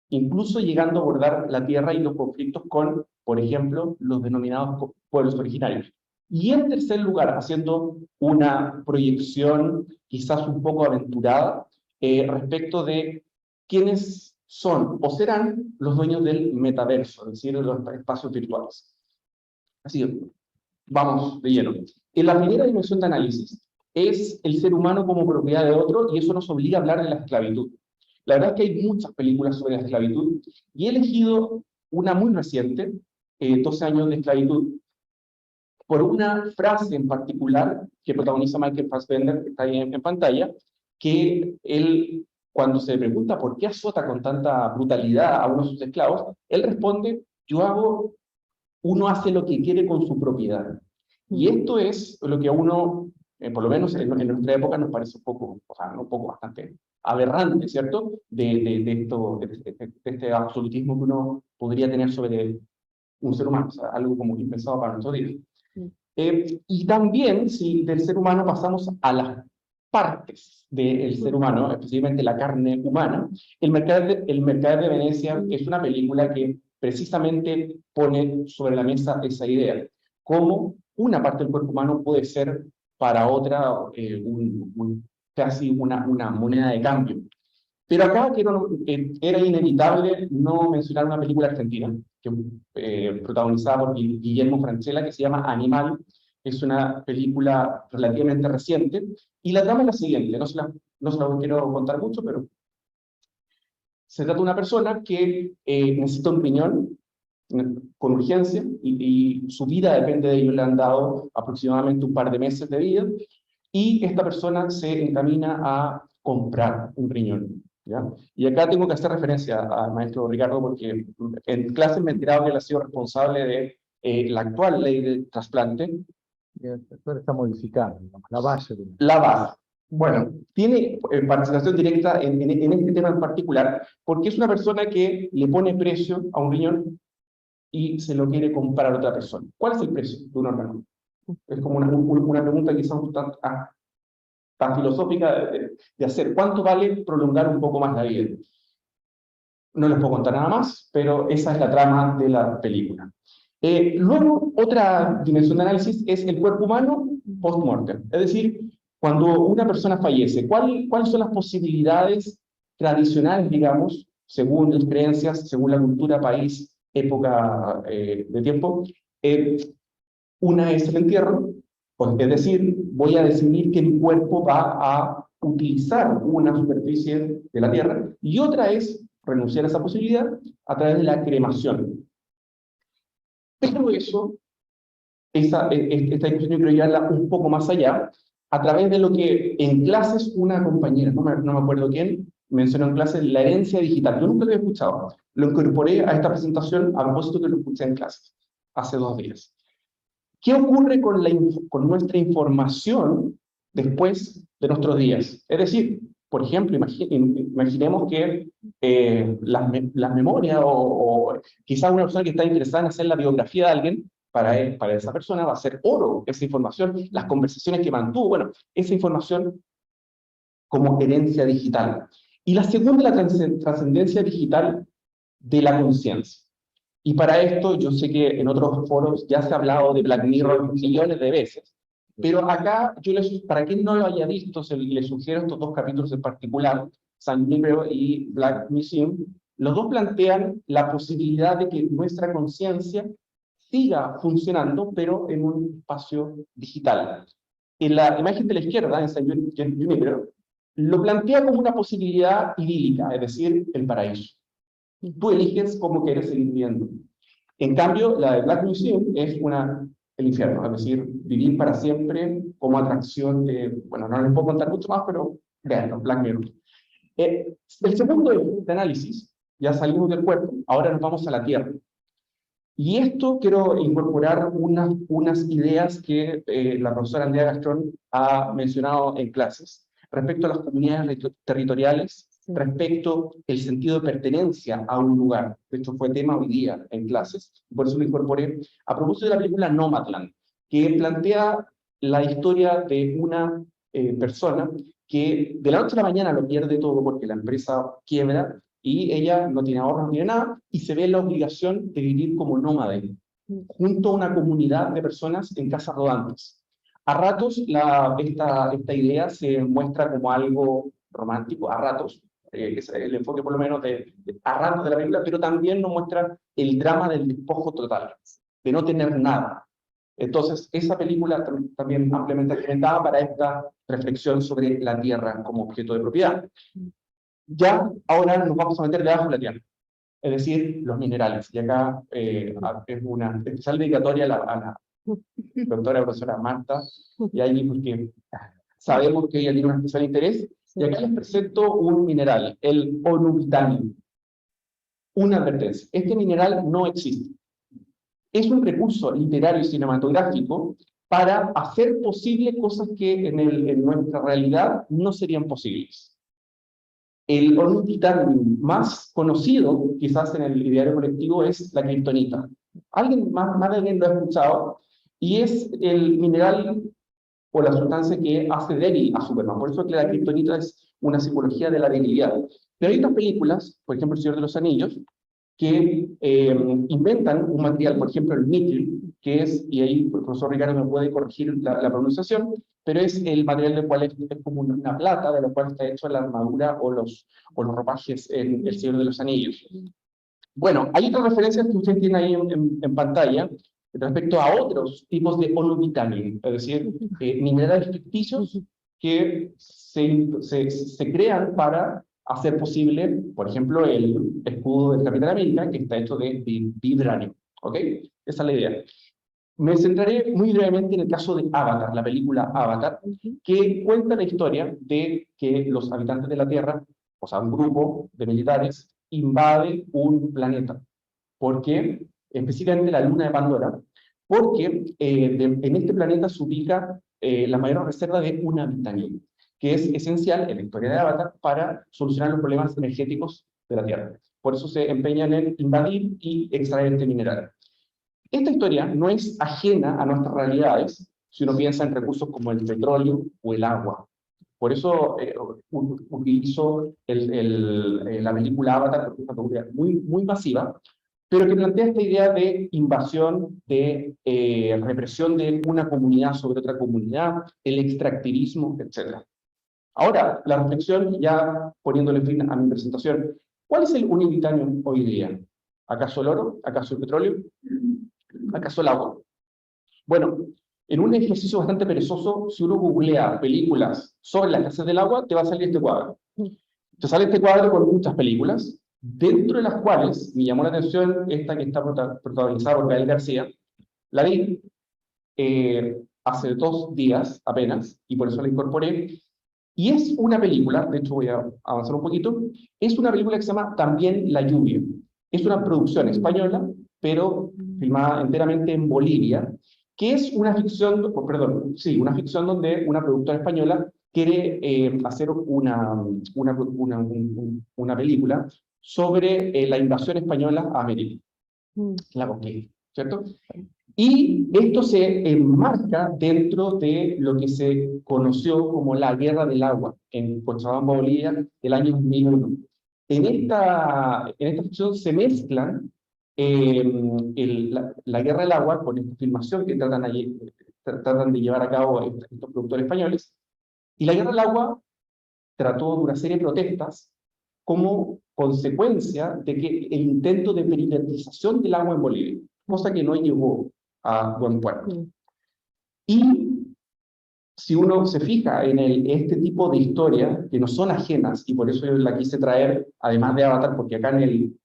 incluso llegando a abordar la Tierra y los conflictos con, por ejemplo, los denominados pueblos originarios. Y en tercer lugar, haciendo una proyección quizás un poco aventurada respecto de quiénes son o serán los dueños del metaverso, es decir, de los espacios virtuales. Así que, vamos de lleno. En la primera dimensión de análisis es el ser humano como propiedad de otro, y eso nos obliga a hablar de la esclavitud. La verdad es que hay muchas películas sobre la esclavitud, y he elegido una muy reciente, 12 años de esclavitud, por una frase en particular que protagoniza Michael Fassbender, que está ahí en pantalla, que él, cuando se pregunta por qué azota con tanta brutalidad a uno de sus esclavos, él responde: uno hace lo que quiere con su propiedad. Y esto es lo que a uno, por lo menos en nuestra época, nos parece un poco, bastante aberrante, ¿cierto? De este absolutismo que uno podría tener sobre un ser humano, o sea, algo como impensado para nuestros días. Y también, si del ser humano pasamos a las partes del ser humano, especialmente la carne humana, El Mercader de Venecia es una película que precisamente pone sobre la mesa esa idea, cómo una parte del cuerpo humano puede ser para otra casi una moneda de cambio. Pero acá era inevitable no mencionar una película argentina, protagonizada por Guillermo Francella, que se llama Animal. Es una película relativamente reciente, y la trama es la siguiente, no se la quiero contar mucho, pero se trata de una persona que necesita un riñón con urgencia, y su vida depende de ello. Le han dado aproximadamente un par de meses de vida, y esta persona se encamina a comprar un riñón, ¿ya? Y acá tengo que hacer referencia al maestro Ricardo porque en clase me he enterado que él ha sido responsable de la actual ley del trasplante. Y el sector está modificando, digamos, la base de La base. Bueno, tiene participación directa en este tema en particular porque es una persona que le pone precio a un riñón y se lo quiere comprar a otra persona. ¿Cuál es el precio de un órgano? Es como una pregunta quizás tan filosófica de hacer. ¿Cuánto vale prolongar un poco más la vida? No les puedo contar nada más, pero esa es la trama de la película. Luego, otra dimensión de análisis es el cuerpo humano post-mortem. Es decir, cuando una persona fallece, ¿cuáles son las posibilidades tradicionales, digamos, según las creencias, según la cultura, país, época de tiempo? Una es el entierro, pues, es decir, voy a decidir que mi cuerpo va a utilizar una superficie de la tierra, y otra es renunciar a esa posibilidad a través de la cremación. Pero eso, esta discusión yo quiero llevarla un poco más allá, a través de lo que en clases una compañera, no me acuerdo quién, mencionó en clases la herencia digital. Yo nunca lo había escuchado. Lo incorporé a esta presentación a propósito que lo escuché en clases hace 2 días. ¿Qué ocurre con nuestra información después de nuestros días? Es decir, por ejemplo, imaginemos que las memorias o quizás una persona que está interesada en hacer la biografía de alguien, para esa persona va a ser oro esa información, las conversaciones que mantuvo, bueno, esa información como herencia digital. Y la segunda, la trascendencia digital de la conciencia. Y para esto, yo sé que en otros foros ya se ha hablado de Black Mirror millones de veces, pero acá, para quien no lo haya visto, le sugiero estos 2 capítulos en particular, San Junipero y Black Museum. Los 2 plantean la posibilidad de que nuestra conciencia siga funcionando, pero en un espacio digital. En la imagen de la izquierda, en San Junipero, lo plantea como una posibilidad idílica, es decir, el paraíso. Tú eliges cómo quieres seguir viviendo. En cambio, la de Black Museum es el infierno, es decir, vivir para siempre como atracción de, bueno, no les puedo contar mucho más, pero veanlo, Black Mirror. El segundo de análisis, ya salimos del cuerpo, ahora nos vamos a la Tierra. Y esto quiero incorporar unas ideas que la profesora Andrea Gastrón ha mencionado en clases respecto a las comunidades territoriales, respecto al sentido de pertenencia a un lugar. Esto fue tema hoy día en clases, por eso lo incorporé. A propósito de la película Nomadland, que plantea la historia de una persona que de la noche a la mañana lo pierde todo porque la empresa quiebra y ella no tiene ahorros ni nada y se ve la obligación de vivir como nómade, junto a una comunidad de personas en casas rodantes. A ratos esta idea se muestra como algo romántico, a ratos, es el enfoque por lo menos a ratos de la película, pero también nos muestra el drama del despojo total, de no tener nada. Entonces, esa película también ampliamente recomendada para esta reflexión sobre la tierra como objeto de propiedad. Ya ahora nos vamos a meter debajo de la tierra, es decir, los minerales. Y acá es una especial dedicatoria a la doctora profesora Marta, y ahí porque sabemos que ella tiene un especial interés. Y acá les presento un mineral, el onubitanio. Una advertencia, este mineral no existe. Es un recurso literario y cinematográfico para hacer posible cosas que en nuestra realidad no serían posibles. El ornitinanium más conocido, quizás en el ideario colectivo, es la kriptonita. Alguien más de alguien lo ha escuchado, y es el mineral o la sustancia que hace débil a Superman. Por eso que la kriptonita es una simbología de la debilidad. Pero hay otras películas, por ejemplo El Señor de los Anillos, que inventan un material, por ejemplo el mithril, que es, y ahí el profesor Ricardo me puede corregir la pronunciación, pero es el material del cual es como una plata, de la cual está hecha la armadura o los ropajes en El Señor de los Anillos. Bueno, hay otras referencias que usted tiene ahí en pantalla respecto a otros tipos de onubitanio, es decir, minerales ficticios que se crean para hacer posible, por ejemplo, el escudo del Capitán América, que está hecho de vibranio. ¿Ok? Esa es la idea. Me centraré muy brevemente en el caso de Avatar, la película Avatar, que cuenta la historia de que los habitantes de la Tierra, o sea, un grupo de militares, invade un planeta. ¿Por qué? Específicamente la luna de Pandora, porque en este planeta se ubica la mayor reserva de una vitamina, que es esencial en la historia de Avatar para solucionar los problemas energéticos de la Tierra. Por eso se empeñan en invadir y extraer este mineral. Esta historia no es ajena a nuestras realidades si uno piensa en recursos como el petróleo o el agua. Por eso utilizo la película Avatar, porque es una película muy masiva, pero que plantea esta idea de invasión, de represión de una comunidad sobre otra comunidad, el extractivismo, etc. Ahora, la reflexión, ya poniéndole fin a mi presentación, ¿cuál es el univitanio hoy día? ¿Acaso el oro? ¿Acaso el petróleo? ¿Acaso el agua? Bueno, en un ejercicio bastante perezoso, si uno googlea películas sobre la escasez del agua, te va a salir este cuadro. Te sale este cuadro con muchas películas, dentro de las cuales me llamó la atención esta que está protagonizada por Gael García. La vi hace 2 días apenas, y por eso la incorporé. Y es una película, de hecho voy a avanzar un poquito, es una película que se llama También la lluvia. Es una producción española, pero filmada enteramente en Bolivia, que es una ficción, una ficción donde una productora española quiere hacer una película sobre la invasión española a América, la conquista, ¿cierto? Y esto se enmarca dentro de lo que se conoció como la Guerra del Agua en Cochabamba, Bolivia, del año 2001. En esta ficción se mezclan la Guerra del Agua con esta filmación que tratan de llevar a cabo estos productores españoles. Y la Guerra del Agua trató de una serie de protestas como consecuencia de que el intento de privatización del agua en Bolivia, cosa que no llegó a buen puerto. Y si uno se fija en este tipo de historias, que no son ajenas, y por eso yo la quise traer, además de Avatar, porque acá en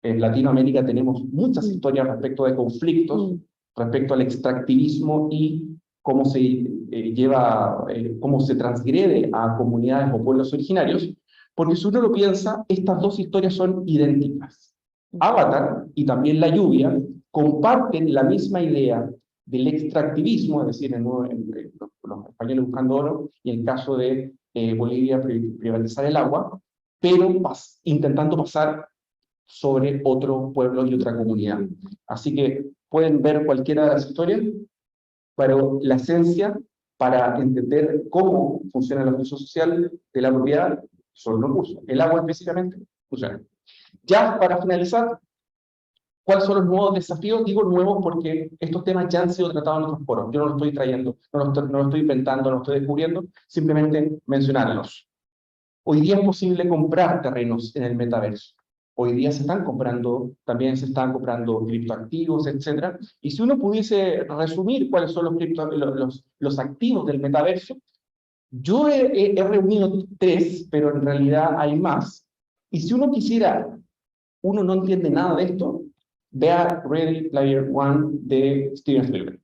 Latinoamérica tenemos muchas historias respecto de conflictos, respecto al extractivismo y cómo se cómo se transgrede a comunidades o pueblos originarios, porque si uno lo piensa, estas dos historias son idénticas. Avatar y también La lluvia comparten la misma idea del extractivismo, es decir, los españoles buscando oro, y en el caso de Bolivia privatizar el agua, pero intentando pasar sobre otro pueblo y otra comunidad. Así que pueden ver cualquiera de las historias, pero la esencia para entender cómo funciona el uso social de la propiedad son los usos. El agua específicamente funciona. Ya para finalizar, ¿cuáles son los nuevos desafíos? Digo nuevos porque estos temas ya han sido tratados en otros foros. Yo no los estoy trayendo, no los estoy inventando, no los estoy descubriendo, simplemente mencionarlos. Hoy día es posible comprar terrenos en el metaverso. Hoy día también se están comprando criptoactivos, etc. Y si uno pudiese resumir cuáles son los activos del metaverso, yo he reunido 3, pero en realidad hay más. Y si uno no entiende nada de esto, vea Ready Player One de Steven Spielberg.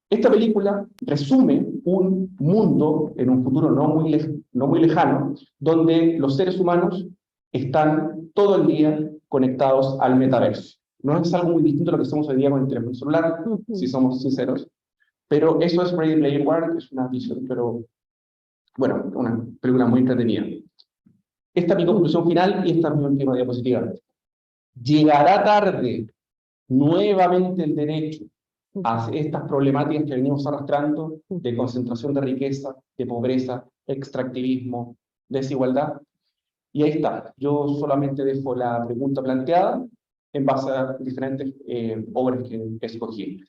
Esta película resume un mundo en un futuro no muy lejano, donde los seres humanos están todo el día conectados al metaverso. No es algo muy distinto a lo que hacemos hoy día con el teléfono celular, si somos sinceros, pero eso es Ready Player One, es una visión, pero bueno, una película muy entretenida. Esta es mi conclusión final y esta es mi última diapositiva. Llegará tarde nuevamente el derecho a estas problemáticas que venimos arrastrando de concentración de riqueza, de pobreza, extractivismo, desigualdad. Y ahí está. Yo solamente dejo la pregunta planteada en base a diferentes obras que escogí.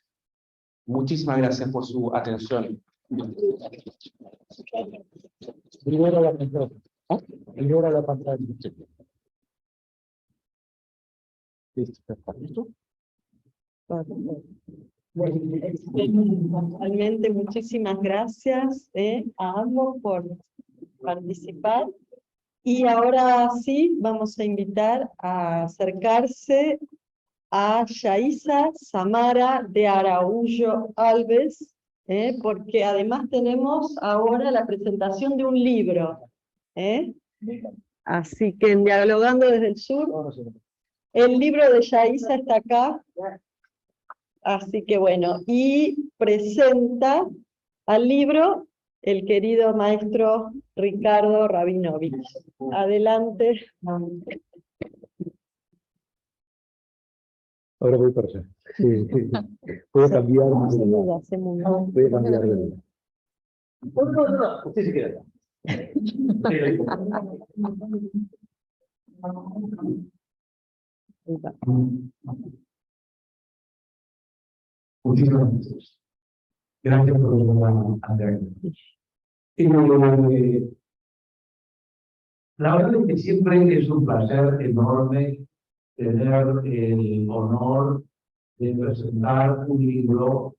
Muchísimas gracias por su atención. Primero la pantalla. Primero la pantalla. ¿Listo? Bueno, realmente muchísimas gracias a ambos por participar. Y ahora sí, vamos a invitar a acercarse a Yaisa Samara de Araújo Alves, porque además tenemos ahora la presentación de un libro. Así que en Dialogando desde el Sur, el libro de Yaisa está acá. Así que bueno, y presenta al libro el querido maestro Ricardo Rabinovich. Adelante. Ahora voy para allá. Sí, sí. Voy a cambiar. Se muda, se muda. Voy a cambiar de lugar. No, usted se queda. Muchísimas gracias. Gracias por la Andrea. La verdad es que siempre es un placer enorme tener el honor de presentar un libro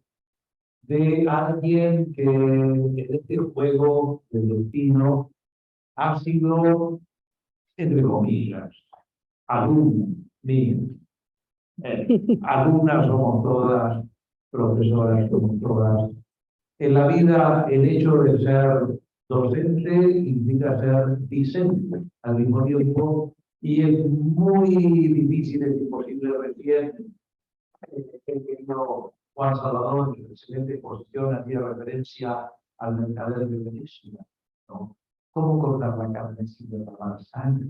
de alguien que en este juego del destino ha sido, entre comillas, alumno mío. Alumnas somos todas, profesoras somos todas. En la vida, el hecho de ser docente implica ser discente al mismo tiempo, y es muy difícil, es imposible recién. El querido Juan Salvador, en excelente exposición, hacía referencia al mercader de Venecia, ¿no? ¿Cómo cortar la carne sin derramar sangre?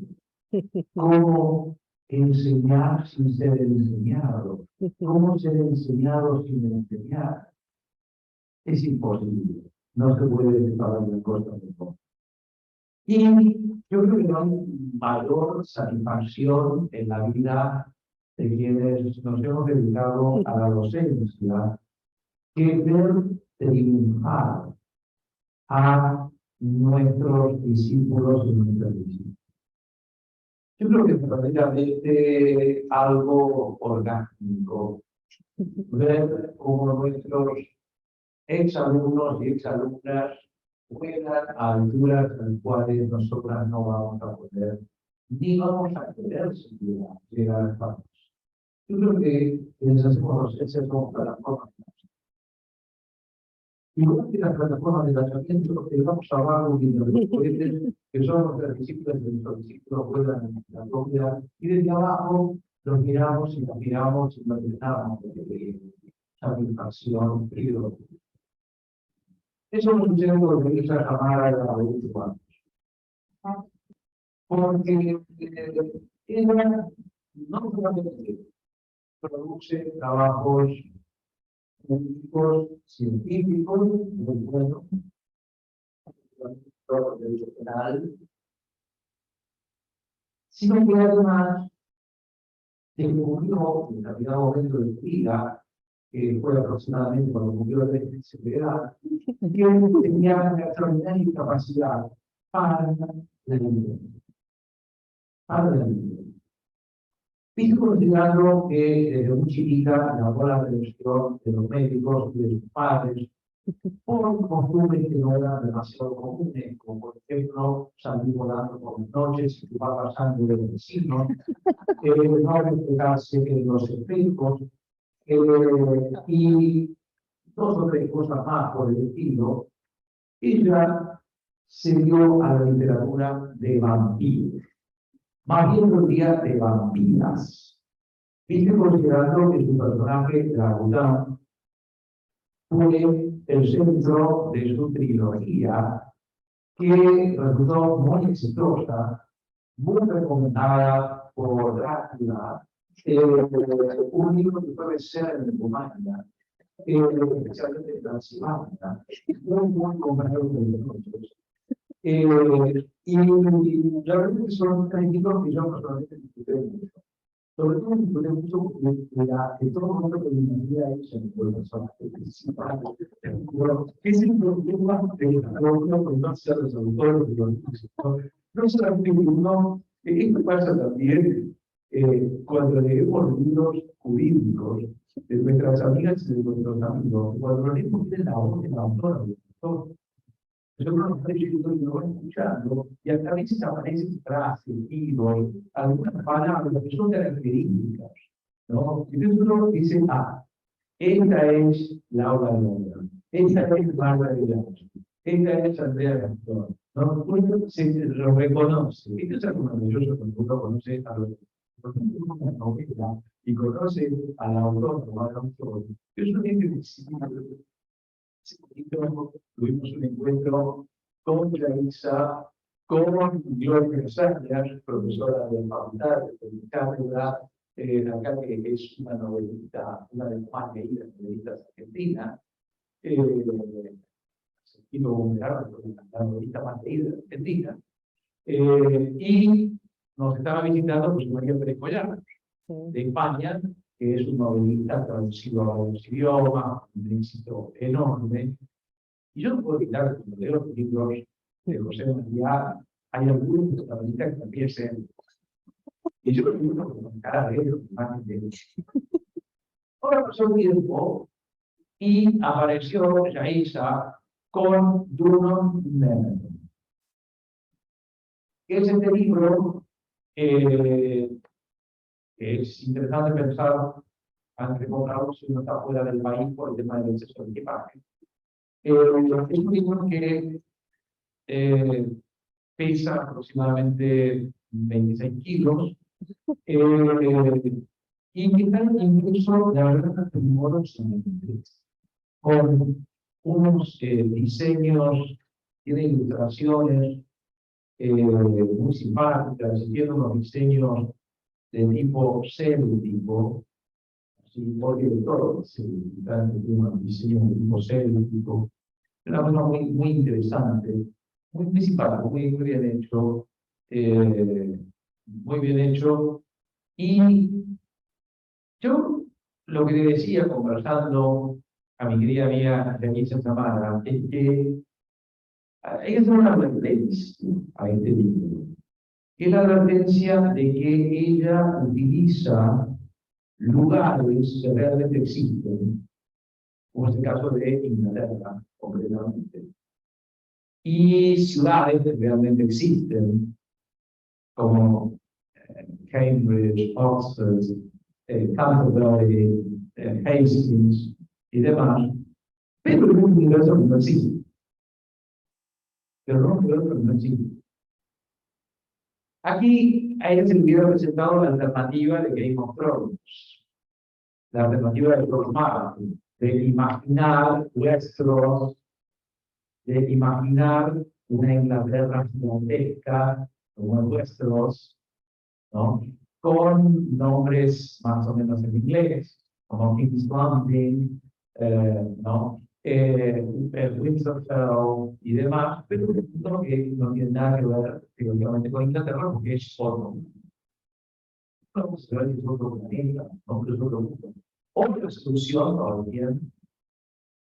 ¿Cómo enseñar sin ser enseñado? ¿Cómo ser enseñado sin enseñar? Es imposible. No se puede separar de cosas de cosas. Y yo creo que no hay mayor satisfacción en la vida de quienes nos hemos dedicado a la docencia que ver triunfar a nuestros discípulos y nuestras discípulas. Yo creo que es verdaderamente algo orgánico ver cómo nuestros exalumnos y exalumnas juegan a alturas a las cuales nosotras no vamos a poder, ni vamos a querer siquiera llegar a pasos. Yo creo que les hacemos docencia como plataformas. Igual que las plataformas de lanzamiento, que vamos a hablar un poquito de los cohetes, que son nuestras discípulas y nuestros discípulos juegan en la propia, y desde abajo los miramos y nos miramos y nos llenamos de satisfacción, frío. Eso no sucede por lo que hizo Samara a la 24. Porque ella no solamente produce trabajos científicos muy buenos, derecho penal, sino que además descubrió en determinado momento de su vida, que fue aproximadamente cuando cumplió la defensa de edad, que tenía una extraordinaria capacidad para la vivienda. Viste considerando que desde muy chiquita llamó la atención de los médicos y de sus padres por costumbres que no eran demasiado comunes, como por ejemplo salir volando por las noches y chupar la sangre de los vecinos, no respetarse en los espejos, y dos o tres cosas más por el estilo. Ella se dio a la literatura de vampiros, más bien diría de vampiras. Viste considerando que su personaje, Dragután, fue el centro de su trilogía, que resultó muy exitosa, muy recomendada por Drácula, un libro que puede ser en Rumania, especialmente en Transilvania, muy comprado por nosotros. Y la verdad es que son tres libros que yo personalmente disfruté mucho. Sobre todo disfruté mucho de todo el mundo que me imagina eso en el personaje principal. Bueno, es el problema de la propia con no ser los autores de los libros. No solamente uno, esto pasa también cuando leemos libros jurídicos de nuestras amigas y de nuestros amigos, cuando leemos de la voz del autor, del autor. Nosotros nos parece que lo van escuchando y a veces aparecen frases, títulos, algunas palabras que son características ¿no? Entonces uno dice, esta es Laura Londra, esta es Bárbara Villar, esta es Andrea Gastón, ¿no? Uno se lo reconoce. Esto es algo maravilloso cuando uno conoce a los y conoce al autor o al autor. Yo solamente hace poquito tuvimos un encuentro con Clarisa, con Gloria Sánchez, profesora de la facultad de cátedra, acá que es una novelista, una de las más leídas novelistas argentinas, y la novelista más leída de Argentina, y nos estaba visitando José María Pérez Collar, de España, que es un novelista traducido a varios idiomas, un éxito enorme. Y yo no puedo evitar, cuando leo los libros de José María, hay algunos protagonistas que también se... Y yo lo digo con cara de ellos, más de ellos. Ahora pasó un tiempo y apareció Yaisa con Bruno Nemeth. Que es este libro que es interesante pensar antes de comprarlo si uno está fuera del país por el tema del exceso de equipaje. Es un libro que pesa aproximadamente 26 kilos y que está incluso, la verdad, con unos diseños, tiene ilustraciones muy simpáticas, tiene unos diseños de tipo céltico, porque todo se tiene unos diseños de tipo céltico, una cosa muy interesante, muy simpático, muy bien hecho, muy bien hecho. Y yo lo que le decía conversando a mi querida amiga Denise Zamara es que hay que hacer una advertencia a este libro, que es la advertencia de que ella utiliza lugares que realmente existen, como es el caso de Inglaterra, concretamente, y ciudades que realmente existen, como Cambridge, Oxford, Canterbury, Hastings y demás, pero en un universo que no existe. Pero no un universo que no existe. Aquí a ella se le hubiera presentado la alternativa de Game of Thrones, la alternativa de los magos, de imaginar Westeros, de imaginar una Inglaterra gigantesca como en Westeros, ¿no? Con nombres más o menos en inglés, como King's Landing, ¿no? Winterfell y demás, pero no, que no tiene nada que ver teóricamente con Inglaterra porque es otro. No, es otro planeta, no es otro mundo. Otra solución, también,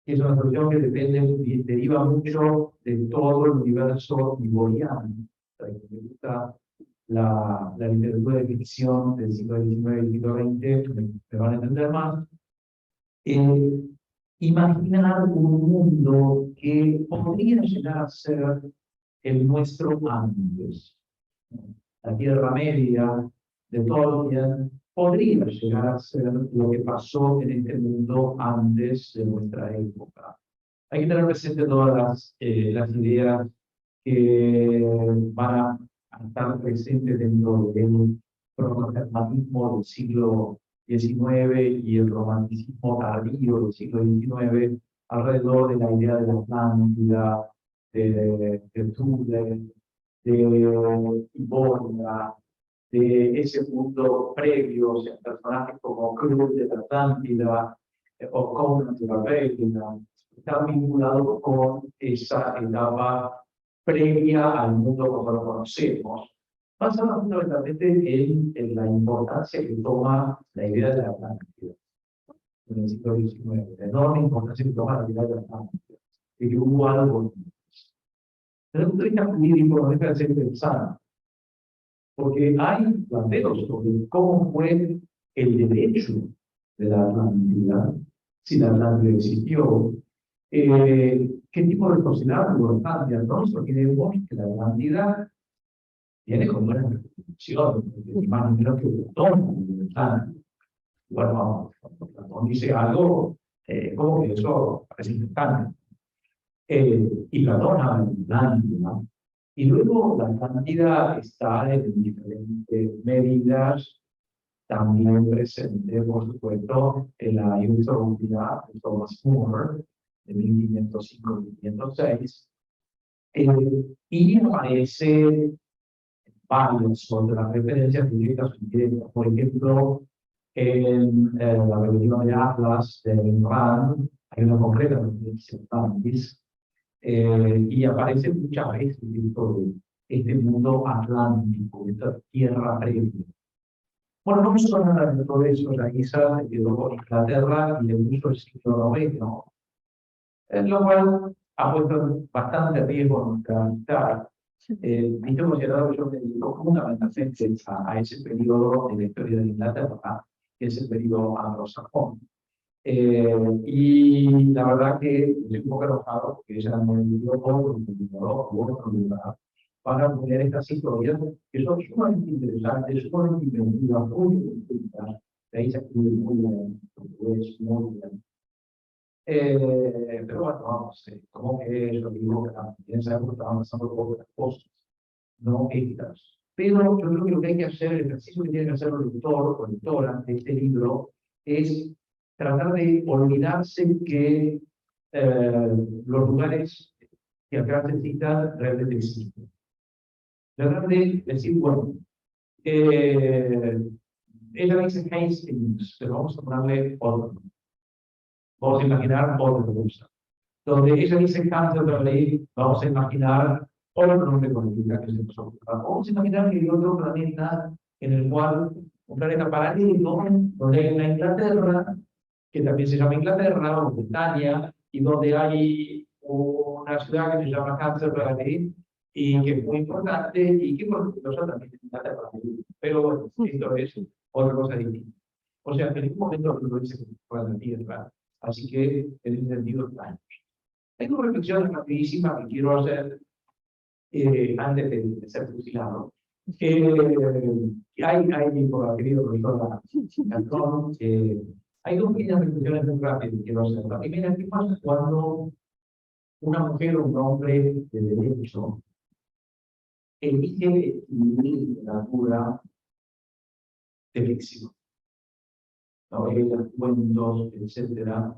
que es una solución que deriva mucho de todo el universo iboriano. Me gusta la literatura de ficción del siglo XIX y del siglo XX, me van a entender más. Imaginar un mundo que podría llegar a ser el nuestro antes. La Tierra Media de Tolkien podría llegar a ser lo que pasó en este mundo antes de nuestra época. Hay que tener presente todas las ideas que van a estar presentes dentro del prototermanismo del siglo XIX y el romanticismo tardío del siglo XIX, alrededor de la idea de la Atlántida, de Thule, de Iboria, de ese mundo previo, o sea, personajes como Cruz de la Atlántida o Conan de la Reina, están vinculados con esa etapa previa al mundo como lo conocemos, basada fundamentalmente en la importancia que toma la idea de la Atlántida en el siglo XIX, la enorme importancia que toma la idea de la Atlántida, de que hubo algo. Desde el punto de vista jurídico, no deja de ser interesante, porque hay planteos sobre cómo fue el derecho de la Atlántida, si la Atlántida existió, qué tipo de responsabilidad tuvo la Atlántida. Nosotros queremos que la Atlántida viene con buena reputación, más o menos que toma la Atlántida. Bueno, Platón dice algo como que eso parece importante. Y Platón habla de Atlántida. Y luego la Atlántida está en diferentes medidas, también presente, por supuesto, en la Utopía de Thomas More, de 1505-1506, y aparece varias otras referencias directas o indirectas. Por ejemplo, en la rebelión de Atlas de Rand, hay una concreta referencia a Atlantis, y aparece muchas veces dentro de este mundo atlántico, esta tierra previa. Bueno, no me suena nada de todo eso, la guisa se quedó con Inglaterra y le puso el siglo XIX, lo cual ha puesto bastante riesgo en nuestra amistad. Visto considerado que yo me dedico fundamentalmente a ese periodo de la historia de Inglaterra, que es el periodo anglosajón. Y la verdad que estoy un poco enojado porque ella me dio otro lugar para poner estas historias que son sumamente interesantes, sumamente inventivas, muy distintas. De ahí se escribe muy bien, portugués, muy bien. Pero bueno, vamos, como que yo digo que en esa época estaban pasando otras cosas, no estas. Pero yo creo que lo que hay que hacer, el ejercicio que tiene que hacer el lector o lectora de este libro, es tratar de olvidarse que los lugares que acá se citan realmente existen. Tratar de decir, bueno, ella dice Hastings, pero vamos a ponerle otro. Vamos a imaginar otra cosa. Donde ella dice Canterbury, vamos a imaginar otro nombre política que se nos ocurra. Vamos a imaginar que hay otro planeta en el cual, un planeta paralelo, donde hay una Inglaterra, que también se llama Inglaterra o Bretaña, y donde hay una ciudad que se llama Canterbury, y que es muy importante, y que por ejemplo también es Inglaterra. Pero bueno, esto es otra cosa distinta. O sea, en ningún momento lo dice con la Tierra, así que en ese sentido está. Hay una reflexión rapidísima que quiero hacer antes de ser fusilado. Hay por la querida profesora Cantón, hay dos pequeñas reflexiones muy rápidas que quiero hacer. La primera, ¿qué pasa cuando una mujer o un hombre de derecho elige escribir literatura de ficción? Novelas, cuentos, etcétera.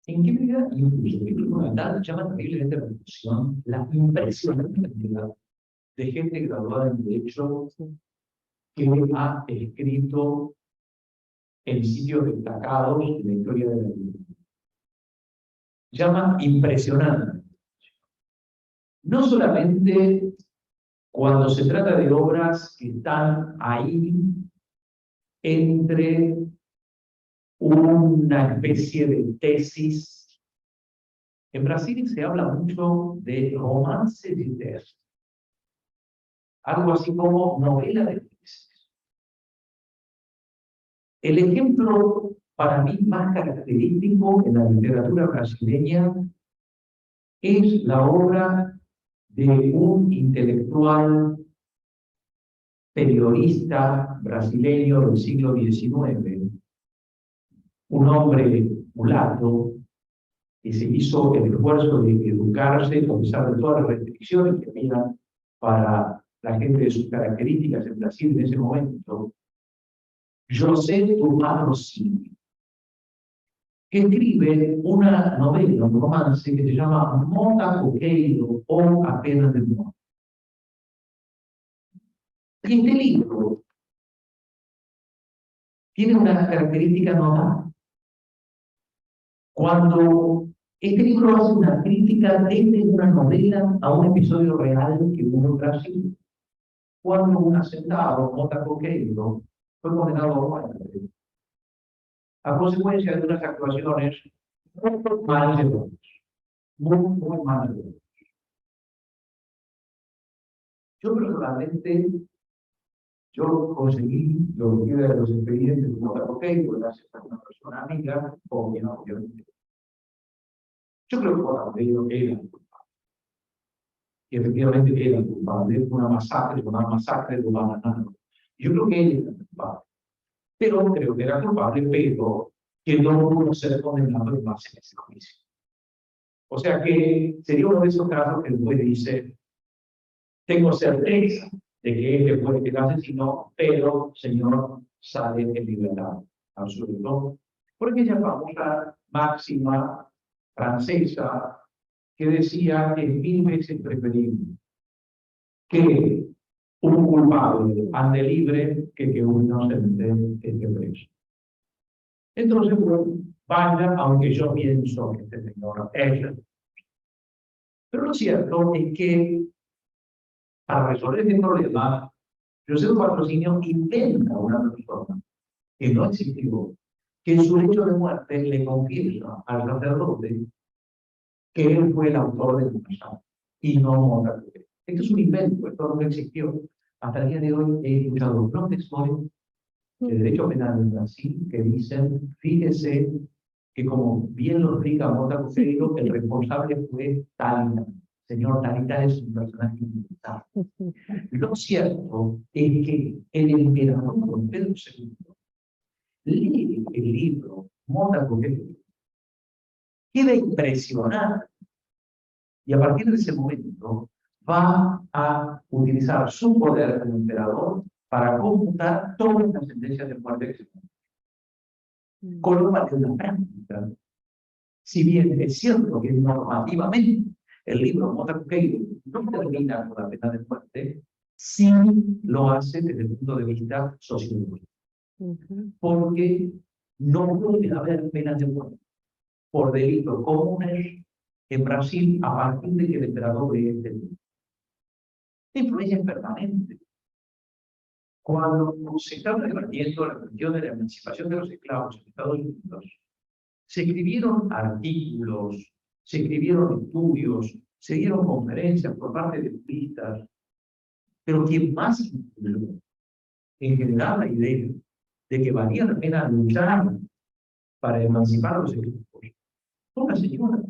¿En qué medida incluso que fundamental llama terriblemente la atención la impresionante cantidad de gente graduada en Derecho que ha escrito en sitios destacados de la historia de la literatura? Llama impresionante. No solamente cuando se trata de obras que están ahí entre una especie de tesis. En Brasil se habla mucho de romance literario, algo así como novela de tesis. El ejemplo para mí más característico en la literatura brasileña es la obra de un intelectual periodista brasileño del siglo XIX, un hombre mulato que se hizo el esfuerzo de educarse a pesar de todas las restricciones que había para la gente de sus características en Brasil en ese momento, José Tomás Rossini, que escribe una novela, un romance que se llama Mota Coqueiro o Apenas de Muerte. Y este libro tiene una característica notable. Cuando este libro hace una crítica desde una novela a un episodio real que hubo en Brasil, cuando un hacendado, Mota Coqueiro, fue condenado a muerte a consecuencia de unas actuaciones muy mal llevadas, muy mal llevadas. Yo personalmente, yo conseguí lo que queda de los expedientes de Mota Coqueiro, gracias a una persona amiga, obviamente. Yo creo que Mota Coqueiro era el culpable. Y efectivamente era el culpable de una masacre de Bananano. Yo creo que él era el culpable. pero creo que era culpable, pero que no pudo ser condenado en base a ese juicio. O sea que sería uno de esos casos que el juez dice, tengo certeza de que él fue el que asesinó, pero señor sale en libertad absoluto, porque ya vamos a la máxima francesa que decía que es 1000 veces preferible que un culpable ande libre que un inocente esté preso. Entonces, bueno, vaya, aunque yo pienso que este señor es. Pero lo cierto es que para resolver este problema, José Patrocinio inventa una persona que no existió, que en su hecho de muerte le confiesa al sacerdote que él fue el autor del pasado y no Montague. Esto es un invento, esto no existió. Hasta el día de hoy he escuchado profesores de derecho penal en Brasil que dicen, fíjese que como bien lo explica Montague, el responsable fue Talita. Señor Talita es un personaje inventado. Lo cierto es que el emperador Don Pedro II lee el libro Montague, queda impresionado y a partir de ese momento va a utilizar su poder como emperador para computar todas las sentencias de muerte que se cumplen. Con lo cual, en la práctica, si bien es cierto que normativamente el libro Montague no termina con la pena de muerte, sí lo hace desde el punto de vista sociológico. Porque no puede haber pena de muerte por delitos comunes en Brasil a partir de que el emperador ve este libro. La influencia es permanente. Cuando se está debatiendo la cuestión de la emancipación de los esclavos en Estados Unidos, se escribieron artículos, se escribieron estudios, se dieron conferencias por parte de juristas, pero quien más influyó en generar la idea de que valía la pena luchar para emancipar a los esclavos fue una señora.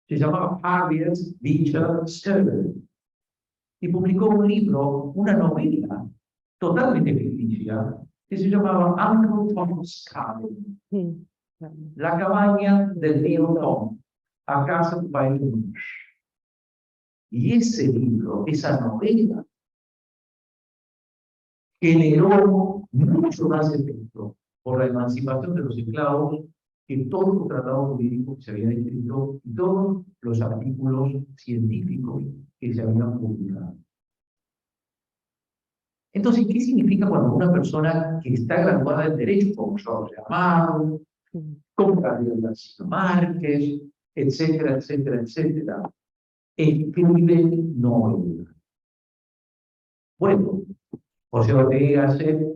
Se llamaba Harriet Beecher Stowe y publicó un libro, una novela totalmente ficticia que se llamaba Uncle Tom's Cabin, la cabaña del tío Tom, a casa de Bailey. Y ese libro, esa novela, generó mucho más efecto por la emancipación de los esclavos que todos los tratados jurídicos que se habían escrito y todos los artículos científicos que se habían publicado. Entonces, ¿qué significa cuando una persona que está graduada en Derecho, como Jorge Amado, como Gabriel García Márquez, etcétera, etcétera, etcétera, escribe novela? Bueno, José Ortega Gasset,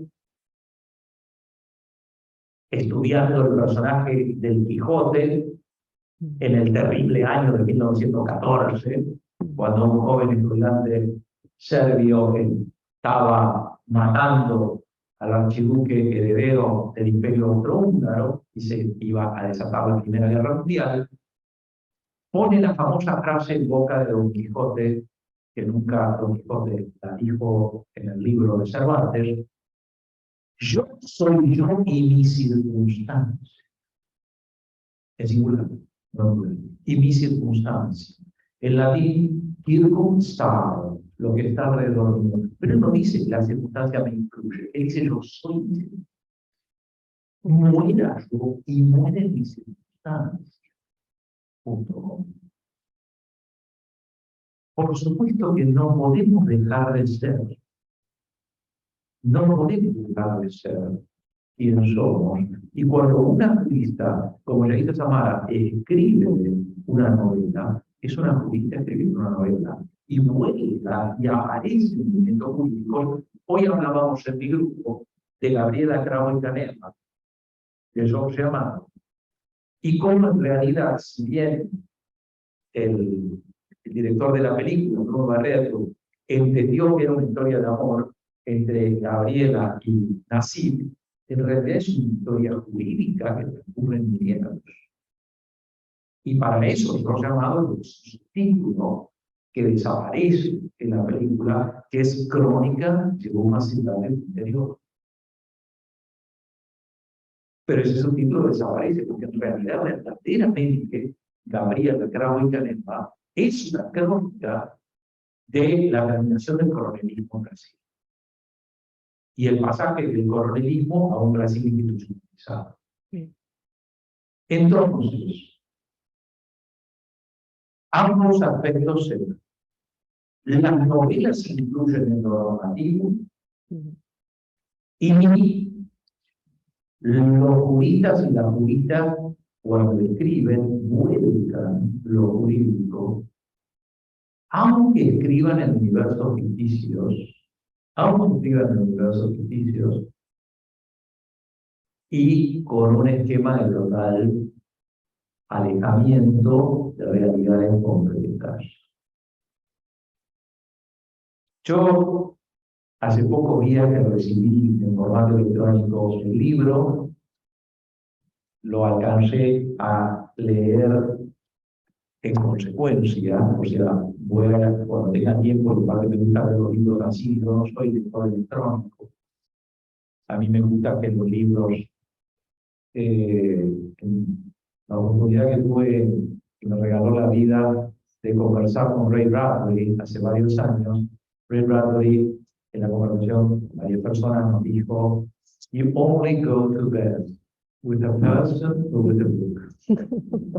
estudiando el personaje del Quijote en el terrible año de 1914, cuando un joven estudiante serbio estaba matando al archiduque heredero del Imperio Austrohúngaro y se iba a desatar la Primera Guerra Mundial, pone la famosa frase en boca de Don Quijote, que nunca Don Quijote la dijo en el libro de Cervantes: yo soy yo y mis circunstancias. En singular, no, y mis circunstancias. En latín, circunstare, lo que está alrededor mío. Pero él no dice que la circunstancia me incluye. Él dice yo soy. Muera yo y mueren mis circunstancias. Punto. Por supuesto que no podemos dejar de ser. No podemos dejar de ser quien somos. Y cuando una jurista, como Yaritza Samara, escribe una novela, es una jurista escribiendo una novela, y vuelva y aparece en momentos jurídicos. Hoy hablábamos en mi grupo de Gabriela Cravo y Canema, de Jorge Amado, y cómo en realidad, si bien el director de la película, Bruno Barreto, entendió que era una historia de amor entre Gabriela y Nassim, en realidad es una historia jurídica que transcurre en milenios. Y para eso los llamados los subtítulos que desaparece en la película, que es Crónica de una ciudad del interior. pero ese subtítulo desaparece, porque en realidad verdaderamente Gabriel Grau y Canepa es una crónica de la terminación del coronelismo en Brasil y el pasaje del coronelismo a un Brasil institucionalizado. Entonces, ambos aspectos se dan. Las novelas se incluyen en lo normativo y los juristas y las juristas, cuando escriben, vuelcan lo jurídico, aunque escriban en universos ficticios, y con un esquema de total alejamiento de realidades concretas. Yo hace pocos días que recibí en formato electrónico el libro, lo alcancé a leer en consecuencia, o sea, cuando tenga tiempo, lo que me gusta ver los libros así, yo no soy lector electrónico. A mí me gusta que los libros, la oportunidad que tuve, que me regaló la vida de conversar con Ray Bradbury hace varios años. Ray Bradbury, en la conversación, varias personas nos dijo, "You only go to bed with a person or with a book."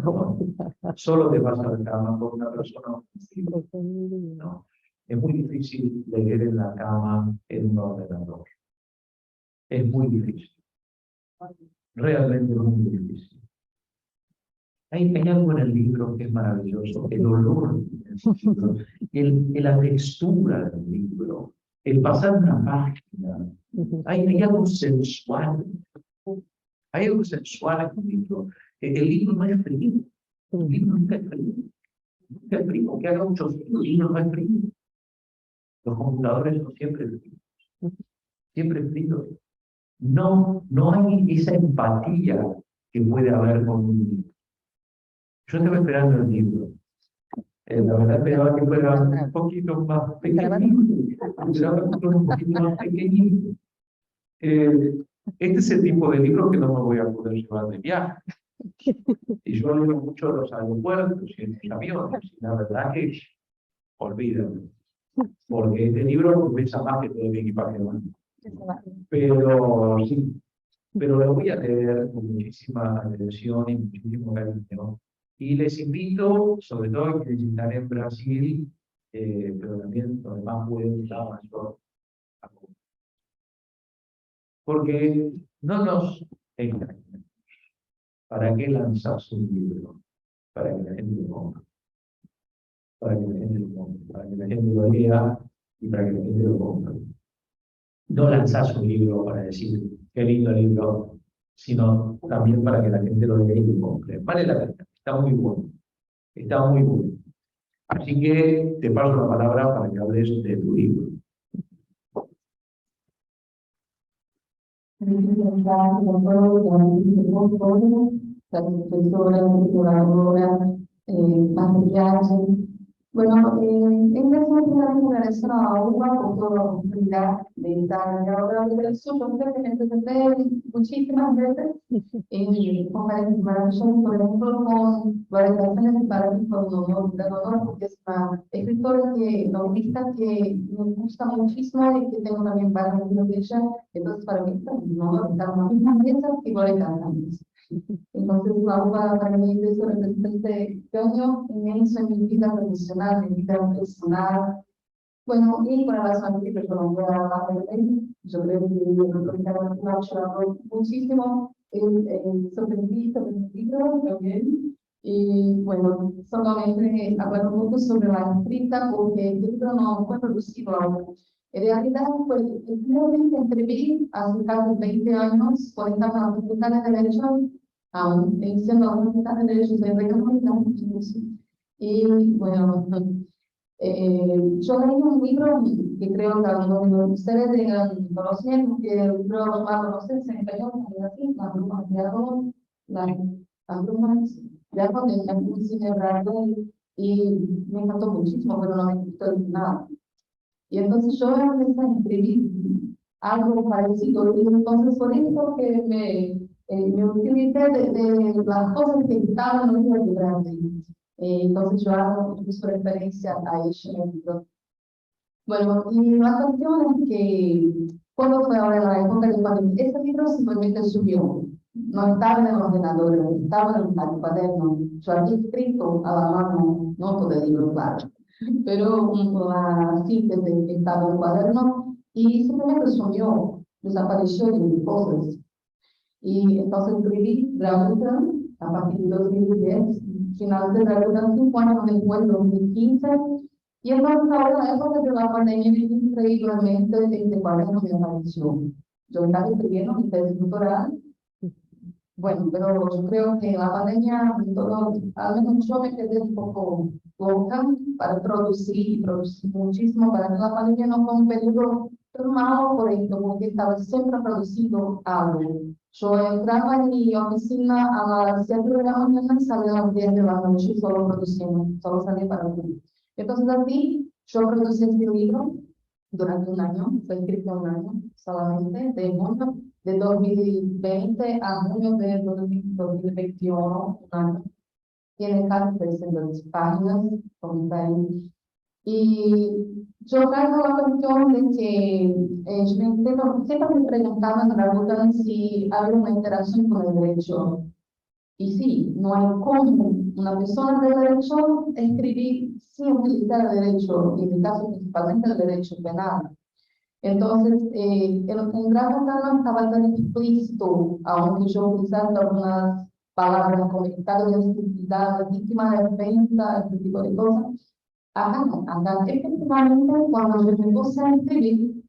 ¿No? Solo te vas a la cama con una persona o un libro. ¿No? Es muy difícil leer en la cama en un ordenador. Es muy difícil. Realmente es muy difícil. Hay algo en el libro que es maravilloso, el olor del libro, la textura del libro, el pasar una página. Hay algo sensual. Hay algo sensual en el libro. El libro no es frío. El libro nunca es frío. Nunca es frío. Que haga mucho frío, el libro no es frío. Los computadores son siempre fríos. Siempre fríos. No hay esa empatía que puede haber con un libro. Yo estaba esperando el libro. La verdad esperaba que fuera un poquito más pequeñito. Este es el tipo de libro que no me voy a poder llevar de viaje. Y yo leo mucho en los aeropuertos y en los aviones. Y la verdad que olvídame. Porque este libro pesa más que todo mi equipaje. Pero sí, pero lo voy a leer con muchísima atención y muchísimo cariño. Y les invito, sobre todo que visitaré en Brasil, pero también donde más pueden estar mayor. Porque no nos engañemos. ¿Para qué lanzas un libro? Para que la gente lo compre. Para que la gente lo compre. Para que la gente lo lea y para que la gente lo compre. No lanzas un libro para decir qué lindo libro, sino también para que la gente lo lea y lo compre. Vale la pena. Está muy bueno. Está muy bueno. Así que te paso la palabra para que hables de tu libro. Bueno, ingreso a esa oportunidad de estar ahora de eso, muchísimas veces en conferencias maravillosas, por ejemplo, con variaciones para mí con honor, porque es una escritora novelista que me gusta muchísimo y que tengo también varios libros de ella, entonces para mí es un honor estar en la misma mesa que Goretka también. Entonces, la UBA para mí eso representa este sueño inmenso en mi vida profesional, en mi vida personal. Bueno, y con relación a mi libro, yo no voy a hablar de él. Yo creo que me ha ayudado muchísimo sobre mi libro también. Y bueno, solamente hablar un poco sobre la escrita, porque el libro no fue producido aún. En realidad, pues, el primero que escribí hace casi 20 años, cuando estaba en la Facultad de Derecho, aún siendo la Facultad de Derecho de Reino Unido. Y bueno, yo leí un libro que creo que algunos de ustedes tengan conocimiento, que el libro va a conocerse en español, así, Las brumas de Aragón, las brumas de Aragón, de la Fundación de Aragón, y me encantó muchísimo, pero no me gustó nada. Y entonces yo empecé a escribir algo parecido, y entonces por eso que me utilicé de las cosas que estaban en el libro grande. Entonces yo hago incluso referencia a ello en el libro. Bueno, y la cuestión es que cuando fue ahora la época de pandemia, ese libro simplemente subió. No estaba en el ordenador, estaba en el cuaderno. Yo había escrito a la mano, no todo el libro, claro, pero la síntesis estaba en el cuaderno y simplemente subió, desapareció de mis cosas. Y entonces escribí Dragon a partir de 2010, final de Dragon 5 años después, 2015. Y entonces ahora la época de la pandemia increíblemente este cuaderno me apareció. Yo estaba escribiendo mi tesis doctoral. Bueno, pero yo creo que la pandemia, todo, al menos yo me quedé un poco loca para producir muchísimo, para que la pandemia no fue un periodo tan malo por esto, porque estaba siempre produciendo algo. Yo entraba en mi oficina a las 7 de la mañana y salía a las 10 de la noche solo produciendo, solo salía para el. Entonces así, yo producí este libro durante un año, fue escrito un año solamente, de junio de 2020 a junio de 2021, un año. Tiene casi 300 páginas, como ahí. Y yo traigo la cuestión de que siempre me preguntaban en la ruta si había una interacción con el derecho. Y sí, no hay cómo una persona de derecho escribir sin utilizar el derecho, en mi caso principalmente el derecho penal. Entonces, en Dragon no estaba tan explícito, aunque yo utilizando algunas palabras como estado de necesidad, víctima de defensa, este tipo de cosas. Acá no, acá efectivamente cuando yo me puse a escribir,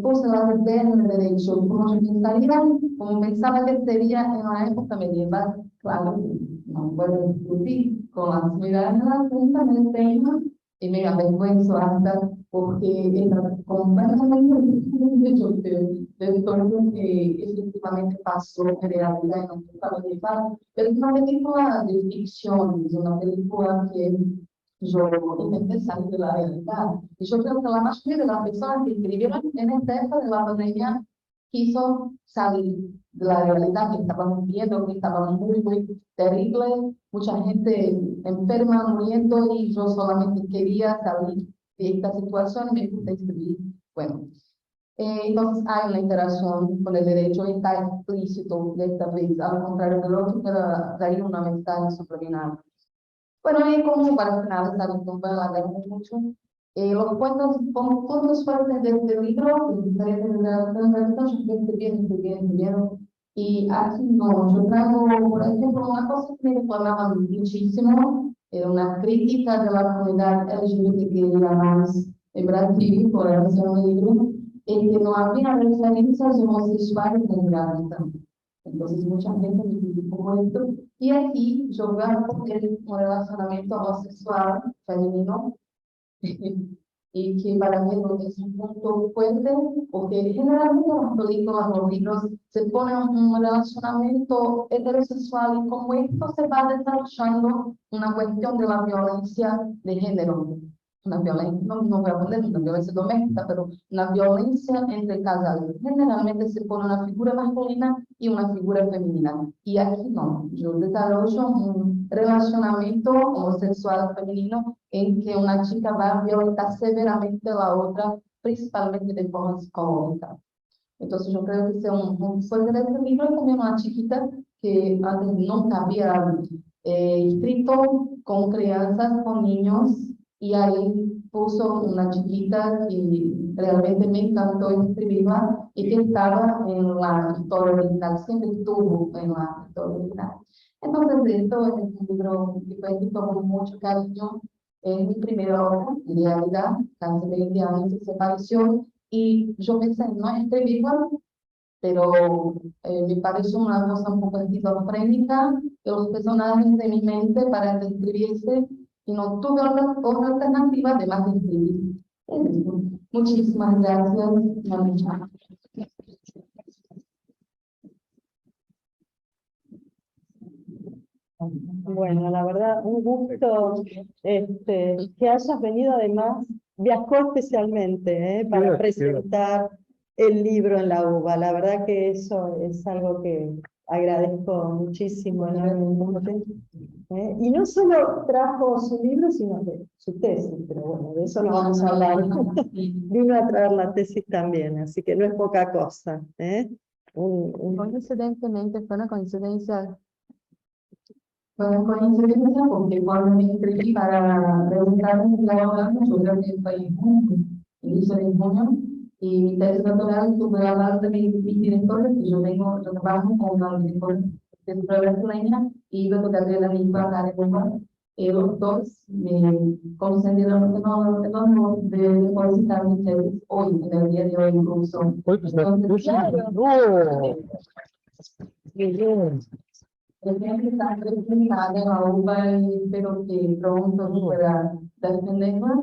puse la idea en el derecho, como yo pensaría, como pensaba que sería en la época medieval, claro, no puedo discutir con la señora en la punta del tema, y me avergüenzo hasta porque era completamente yo creo, de todo que efectivamente pasó en realidad en la época medieval, pero es una película de ficción, es una película que yo intenté salir de la realidad. Y yo creo que la mayoría de las personas que escribieron en esta época de la pandemia quiso salir de la realidad que estábamos viendo, que estaba muy, muy terrible, mucha gente enferma, muriendo, y yo solamente quería salir de esta situación y me puse a escribir. Bueno, entonces hay una interacción con el derecho y está explícito de esta vez, al contrario del otro, pero daría una mensaje subliminal. Bueno, y como para finalizar, no voy a alargar mucho, los puntos fuertes de este libro, diferentes de la yo escribieron, y aquí no, yo traigo, por ejemplo, una cosa que me reclamaban muchísimo, era una crítica de la comunidad LGBTQIA+ en Brasil, por el libro, en que no había referencias homosexuales en Granada. Entonces mucha gente me criticó por esto. Y aquí yo voy a poner un relacionamiento homosexual femenino y que para mí es un punto fuerte, porque generalmente en las películas o libros se pone un relacionamiento heterosexual y como esto se va desarrollando una cuestión de la violencia de género. Una violencia, no voy a poner una violencia doméstica, pero una violencia entre casales. Generalmente se pone una figura masculina y una figura femenina. Y aquí no, yo desarrollo un relacionamiento homosexual femenino en que una chica va a violentar severamente a la otra, principalmente de forma psicológica. Entonces yo creo que es un fuerte de este libro, también una chiquita que antes nunca había escrito con crianzas, con niños, y ahí puso una chiquita que realmente me encantó escribirla y que estaba en la historia original, siempre estuvo en la historia original. Entonces esto es un libro que fue escrito con mucho cariño. Es mi primera obra, en realidad, casi 20 años de separación, y yo pensé en no escribirla, pero me pareció una cosa un poco esquizofrénica, que los personajes de mi mente para describirse, y no tuve otra alternativa además de escribir. Muchísimas gracias, Manucha. Bueno, la verdad, un gusto que hayas venido. Además, viajó especialmente para presentar el libro en la UBA. La verdad que eso es algo que agradezco muchísimo enormemente. Y no solo trajo su libro, sino que su tesis, pero bueno, de eso no vamos a hablar. Vino a traer la tesis también, así que no es poca cosa. Coincidentemente, fue una coincidencia. Fue una coincidencia porque cuando me inscribí para preguntarme en la obra, yo creo que fue en junio, inicio de junio, y mi tesis doctoral tuve a hablar de mis directores, que yo trabajo con una directora de prueba brasileña y luego Gabriela Limpa, la alemana. Los dos me concedieron el honor de depositar mi tesis hoy, en el día de hoy incluso. Oye, pues, Entonces, claro. ¡No! ¡Qué bien! el tiempo que está presentada en la UBA y espero que pronto pueda defenderla.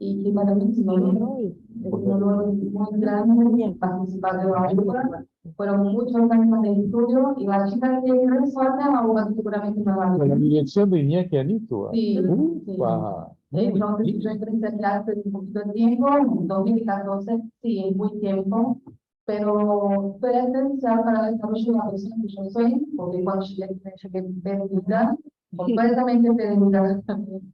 Y que para mí es un honor muy grande participar de la UBA. Fueron muchos años de estudio y la chica que resuelve la UBA seguramente me va a Con la decir. dirección de Iñaki Anitúa. Sí, sí. ¡Upa! Entonces, yo empecé a clase hace un poquito de tiempo, en 2014, sí, es muy tiempo, pero fue esencial para el desarrollo de la persona que yo soy, porque cuando llegué perdida, completamente perdida.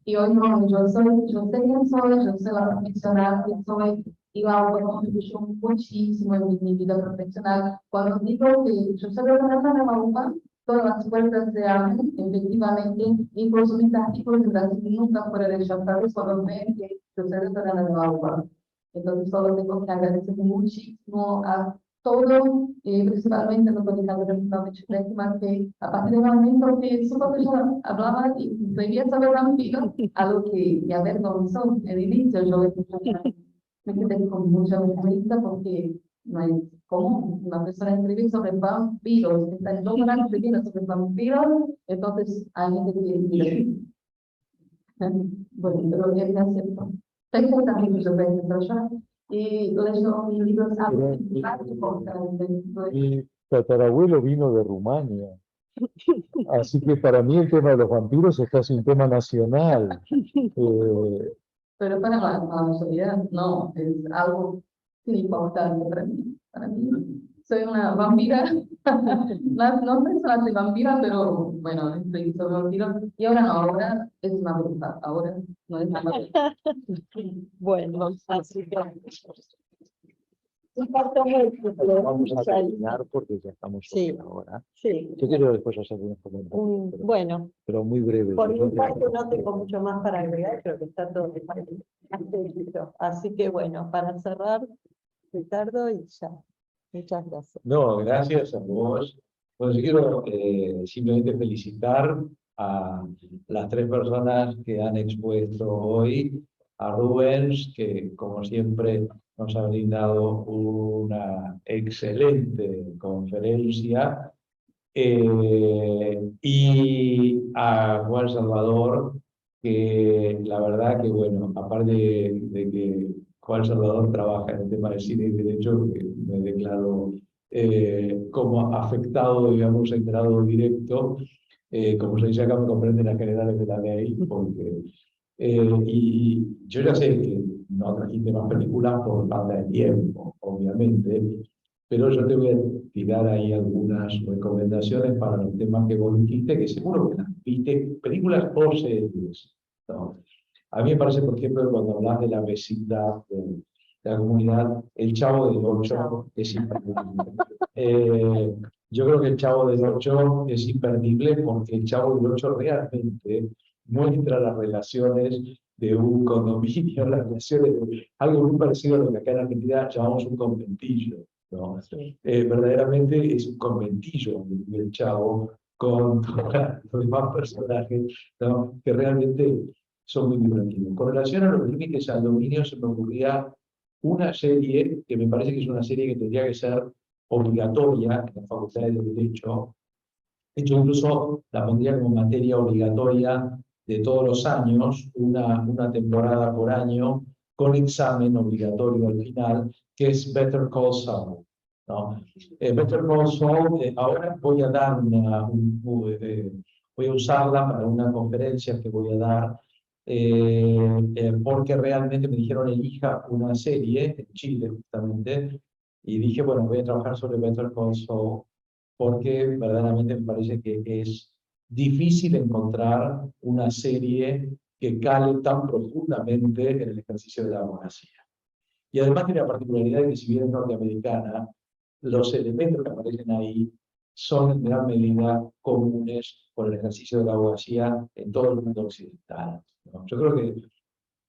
Y hoy no, yo sé quién soy, yo sé la profesional que soy, y la obra contribuyó muchísimo en mi vida profesional. Cuando digo que yo soy representante de la UPA, todas las puertas se abren, efectivamente, incluso mis artículos en Brasil nunca fueron rechazados, solo ven que yo soy representante de la UPA. Entonces, solo tengo que agradecer muchísimo a todo, principalmente los coordinadores principalmente décimas, que a partir del momento que supo que yo hablaba y debía saber vampiro, algo que me avergonzó el inicio, yo me quedé con mucha vergüenza porque no es común una persona escribir sobre vampiros, está en todo lado escribiendo sobre vampiros, entonces hay gente que bueno, pero ya me acepto. Tengo también que yo voy a desarrollar y leyó libros Mi tatarabuelo vino de Rumania. Así que para mí el tema de los vampiros es casi un tema nacional. pero para la sociedad no, es algo importante para mí. Para mí, soy una vampira, no sé si soy vampira, pero bueno, soy vampiro. Y ahora no, ahora es una bruja, ahora no es una bruja. Bueno, así que comparto mucho, pero Vamos a ahí. terminar porque ya estamos Sí. sobre la hora. Sí. Yo quiero después hacer unos comentarios, Bueno, pero muy breves. por mi parte no tengo mucho más para agregar, creo que está todo listo. Así que bueno, para cerrar, Ricardo, y ya. Muchas gracias. No, gracias a vos. Pues yo quiero simplemente felicitar a las tres personas que han expuesto hoy, a Rubens, que como siempre nos ha brindado una excelente conferencia, y a Juan Salvador, que la verdad que, bueno, aparte de que Juan Salvador trabaja en el tema de cine y derecho, que me declaro como afectado, digamos, en grado directo, como se dice acá, me comprenden las generales de la ley, porque, y yo ya sé que no trajiste más películas por falta de tiempo, obviamente, pero yo te voy a tirar ahí algunas recomendaciones para los temas que vos dijiste, que seguro que las viste, películas o series, ¿no? A mí me parece, por ejemplo, cuando hablas de la vecindad, de la comunidad, El Chavo del Ocho es imperdible. Yo creo que El Chavo del Ocho es imperdible porque El Chavo del Ocho realmente muestra las relaciones de un condominio, las relaciones de algo muy parecido a lo que acá en Argentina llamamos un conventillo, ¿no? Verdaderamente es un conventillo del Chavo con todos los demás personajes, ¿no? Que realmente son muy divertidos. Con relación a los límites al dominio, se me ocurría una serie que me parece que es una serie que tendría que ser obligatoria en las facultades de Derecho. De hecho, incluso la pondría como materia obligatoria de todos los años, una temporada por año, con examen obligatorio al final, que es Better Call Saul, ¿no? Better Call Saul, ahora voy a dar voy a usarla para una conferencia que voy a dar, porque realmente me dijeron elija una serie en Chile justamente, y dije, bueno, voy a trabajar sobre Better Call Saul, porque verdaderamente me parece que es difícil encontrar una serie que cale tan profundamente en el ejercicio de la abogacía. Y además tiene la particularidad de que si bien es norteamericana, los elementos que aparecen ahí son en gran medida comunes con el ejercicio de la abogacía en todo el mundo occidental, ¿no? Yo creo que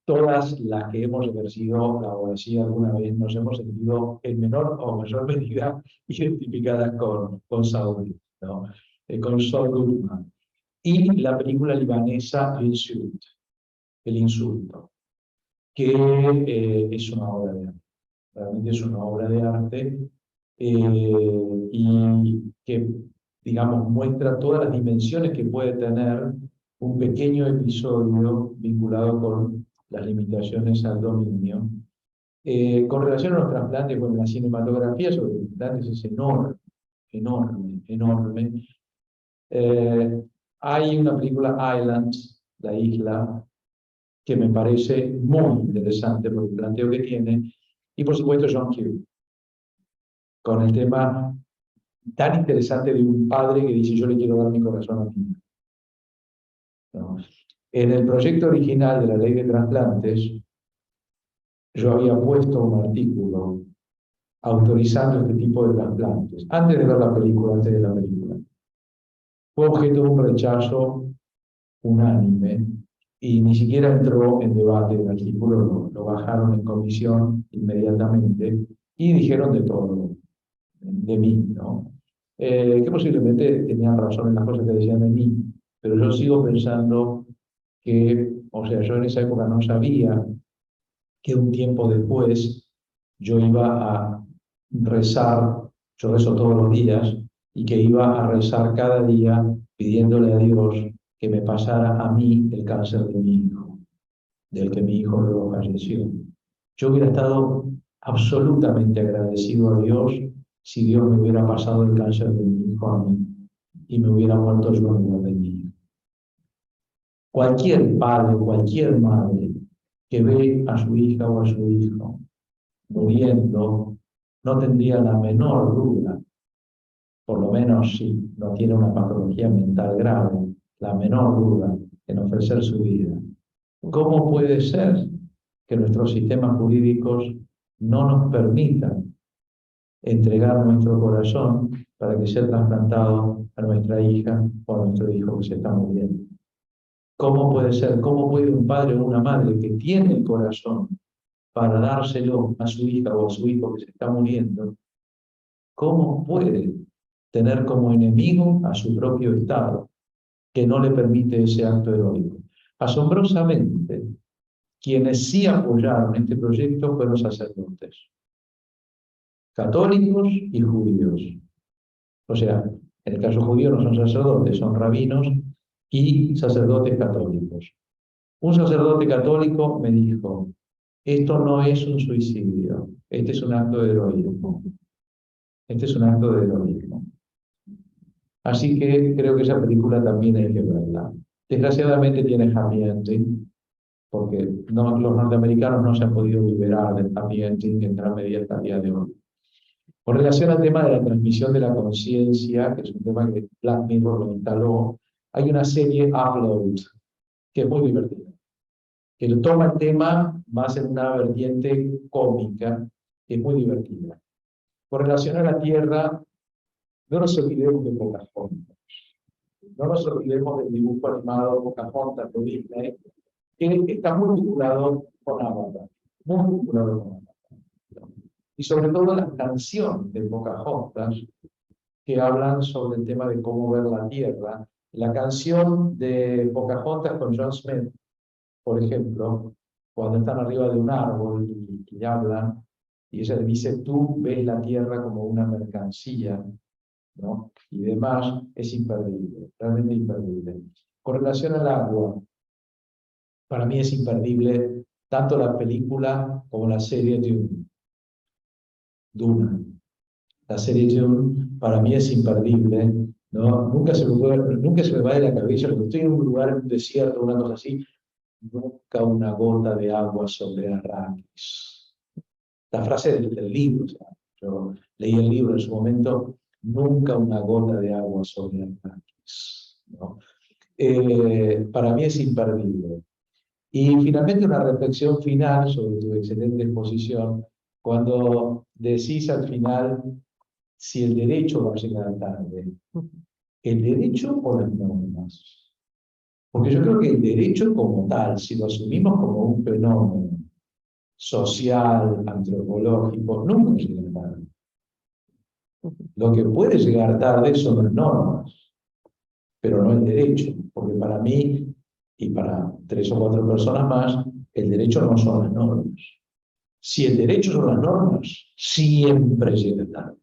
todas las que hemos ejercido la abogacía alguna vez nos hemos sentido en menor o mayor medida identificadas con Saul, ¿no? Con Saul Goodman. Y la película libanesa El Insulto, que es una obra de arte. Realmente es una obra de arte y que, digamos, muestra todas las dimensiones que puede tener un pequeño episodio vinculado con las limitaciones al dominio. Con relación a los trasplantes, bueno, la cinematografía sobre los trasplantes es enorme, enorme, enorme. Hay una película, Islands, La Isla, que me parece muy interesante por el planteo que tiene, y por supuesto John Q, con el tema tan interesante de un padre que dice: yo le quiero dar mi corazón a mi hijo, ¿no? En el proyecto original de la ley de trasplantes, yo había puesto un artículo autorizando este tipo de trasplantes, antes de ver la película, antes de la película. Fue objeto de un rechazo unánime y ni siquiera entró en debate el artículo, lo bajaron en comisión inmediatamente y dijeron de todo, de mí, ¿no? Que posiblemente tenían razón en las cosas que decían de mí, pero yo sigo pensando que, o sea, yo en esa época no sabía que un tiempo después yo iba a rezar, yo rezo todos los días, y que iba a rezar cada día pidiéndole a Dios que me pasara a mí el cáncer de mi hijo, del que mi hijo luego falleció. Yo hubiera estado absolutamente agradecido a Dios si Dios me hubiera pasado el cáncer de mi hijo a mí y me hubiera muerto yo en lugar de mi hijo. Cualquier padre, cualquier madre que ve a su hija o a su hijo muriendo no tendría la menor duda, por lo menos si no tiene una patología mental grave, la menor duda en ofrecer su vida. ¿Cómo puede ser que nuestros sistemas jurídicos no nos permitan entregar nuestro corazón para que sea trasplantado a nuestra hija o a nuestro hijo que se está muriendo? ¿Cómo puede ser? ¿Cómo puede un padre o una madre que tiene el corazón para dárselo a su hija o a su hijo que se está muriendo, cómo puede tener como enemigo a su propio Estado, que no le permite ese acto heroico? Asombrosamente, quienes sí apoyaron este proyecto fueron sacerdotes, católicos y judíos. O sea, en el caso judío no son sacerdotes, son rabinos y sacerdotes católicos. Un sacerdote católico me dijo: esto no es un suicidio, este es un acto de heroísmo. Este es un acto de heroísmo. Así que creo que esa película también hay que verla. Desgraciadamente tiene happy ending, porque los norteamericanos no se han podido liberar del happy ending en gran medida hasta el día de hoy. Con relación al tema de la transmisión de la conciencia, que es un tema que Black Mirror lo instaló, hay una serie, Upload, que es muy divertida, que lo toma el tema más en una vertiente cómica, que es muy divertida. Con relación a la Tierra, no nos olvidemos de Pocahontas. No nos olvidemos del dibujo animado Pocahontas de Disney, que está muy vinculado con Avatar. Muy vinculado con Avatar. Y sobre todo las canciones de Pocahontas que hablan sobre el tema de cómo ver la Tierra. La canción de Pocahontas con John Smith, por ejemplo, cuando están arriba de un árbol y hablan, y ella le dice: tú ves la Tierra como una mercancía, ¿no? Y demás, es imperdible, realmente imperdible. Con relación al agua, para mí es imperdible tanto la película como la serie Duna. La serie Dune para mí es imperdible, ¿no? Nunca se me va de la cabeza, cuando estoy en un lugar, en un desierto, una cosa así, nunca una gota de agua sobre Arrakis. La frase del libro, o sea, yo leí el libro en su momento nunca una gota de agua sobre el arcoíris, ¿no? Para mí es imperdible. Y finalmente una reflexión final sobre tu excelente exposición, cuando decís al final si el derecho va a llegar tarde, ¿el derecho o las normas? Porque yo creo que el derecho como tal, si lo asumimos como un fenómeno social, antropológico, nunca llega tarde. Lo que puede llegar tarde son las normas, pero no el derecho, porque para mí y para 3 o 4 personas más, el derecho no son las normas. Si el derecho son las normas, siempre llega tarde.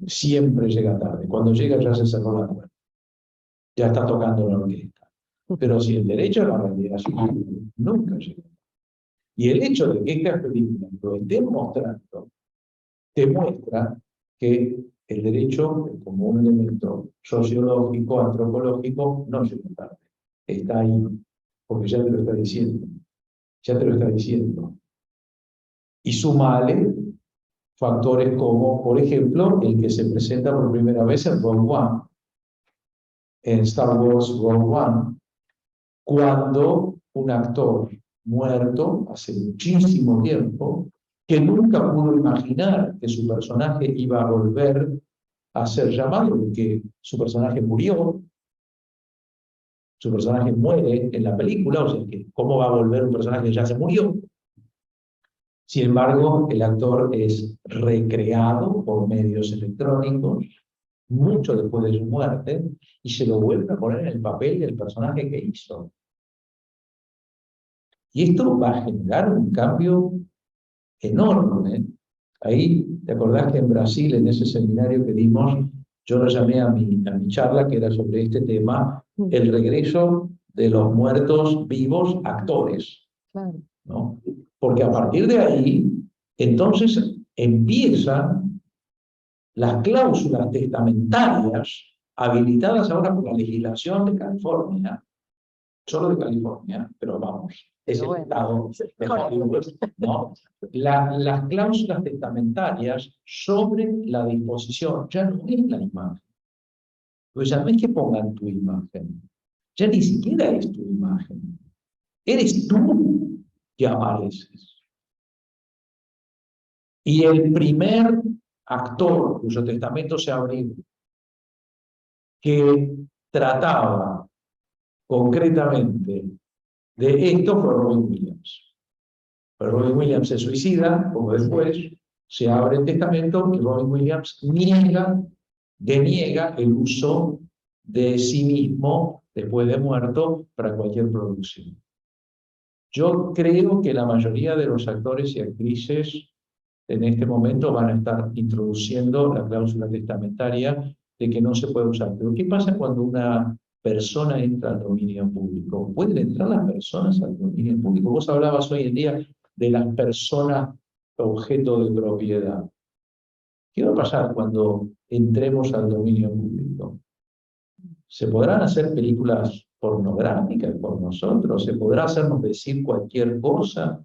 Siempre llega tarde. Cuando llega ya se cerró la puerta. Ya está tocando la orquesta. Pero si el derecho es la realidad, nunca llega. Y el hecho de que estas películas lo estén mostrando, demuestra que el derecho, como un elemento sociológico, antropológico, no llega tarde. Está ahí, porque ya te lo está diciendo. Ya te lo está diciendo. Y sumale factores como, por ejemplo, el que se presenta por primera vez en Rogue One, en Star Wars Rogue One, cuando un actor muerto hace muchísimo tiempo, que nunca pudo imaginar que su personaje iba a volver a ser llamado, porque su personaje murió, su personaje muere en la película, o sea, que ¿cómo va a volver un personaje que ya se murió? Sin embargo, el actor es recreado por medios electrónicos mucho después de su muerte y se lo vuelve a poner en el papel del personaje que hizo. Y esto va a generar un cambio enorme. Ahí, ¿te acordás que en Brasil, en ese seminario que dimos, yo lo llamé a mi charla, que era sobre este tema, el regreso de los muertos vivos actores, ¿no? Porque a partir de ahí, entonces empiezan las cláusulas testamentarias habilitadas ahora por la legislación de California, solo de California, pero vamos, es el estado de Hollywood, ¿no? Las cláusulas testamentarias sobre la disposición ya no es la imagen. Pues ya no es que pongan tu imagen, ya ni siquiera es tu imagen. Eres tú que apareces. Y el primer actor cuyo testamento se abrió, que trataba concretamente de esto, fue Robin Williams. Pero Robin Williams se suicida, como después se abre el testamento y Robin Williams deniega el uso de sí mismo después de muerto para cualquier producción. Yo creo que la mayoría de los actores y actrices en este momento van a estar introduciendo la cláusula testamentaria de que no se puede usar. Pero ¿qué pasa cuando una persona entra al dominio público? ¿Pueden entrar las personas al dominio público? Vos hablabas hoy en día de las personas objeto de propiedad. ¿Qué va a pasar cuando entremos al dominio público? ¿Se podrán hacer películas pornográficas por nosotros? ¿Se podrá hacernos decir cualquier cosa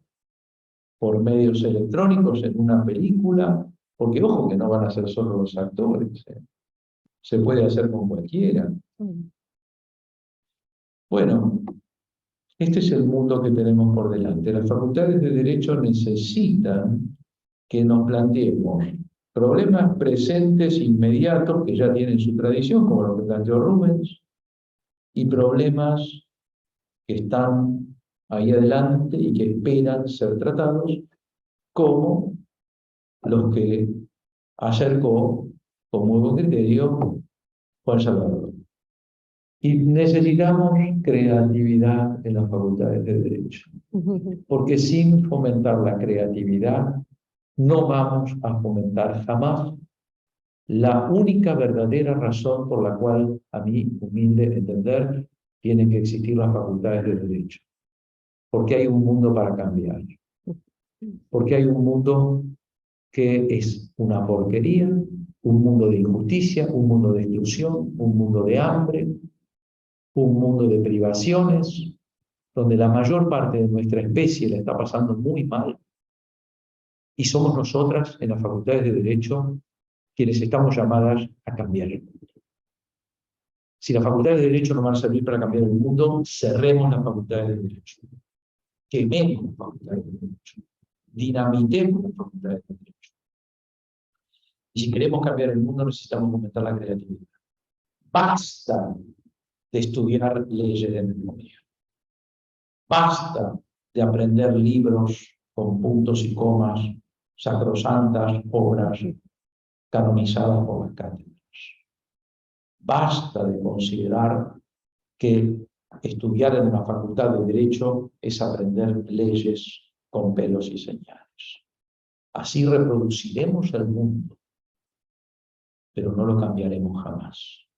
por medios electrónicos en una película? Porque ojo que no van a ser solo los actores, ¿eh? Se puede hacer con cualquiera. Bueno, este es el mundo que tenemos por delante. Las facultades de Derecho necesitan que nos planteemos problemas presentes inmediatos que ya tienen su tradición, como lo que planteó Rubens, y problemas que están ahí adelante y que esperan ser tratados, como los que acercó con muy buen criterio Juan Salvador. Y necesitamos creatividad en las facultades de Derecho, porque sin fomentar la creatividad no vamos a fomentar jamás la única verdadera razón por la cual, a mi humilde entender, tienen que existir las facultades de Derecho. Porque hay un mundo para cambiar. Porque hay un mundo que es una porquería, un mundo de injusticia, un mundo de exclusión, un mundo de hambre, un mundo de privaciones, donde la mayor parte de nuestra especie la está pasando muy mal. Y somos nosotras, en las facultades de Derecho, quienes estamos llamadas a cambiar el mundo. Si las facultades de Derecho no van a servir para cambiar el mundo, cerremos las facultades de Derecho. Quememos las facultades de Derecho. Dinamitemos las facultades de Derecho. Y si queremos cambiar el mundo, necesitamos aumentar la creatividad. Basta de estudiar leyes de memoria. Basta de aprender libros con puntos y comas, sacrosantas obras canonizadas por las cátedras. Basta de considerar que estudiar en una facultad de Derecho es aprender leyes con pelos y señales. Así reproduciremos el mundo, pero no lo cambiaremos jamás.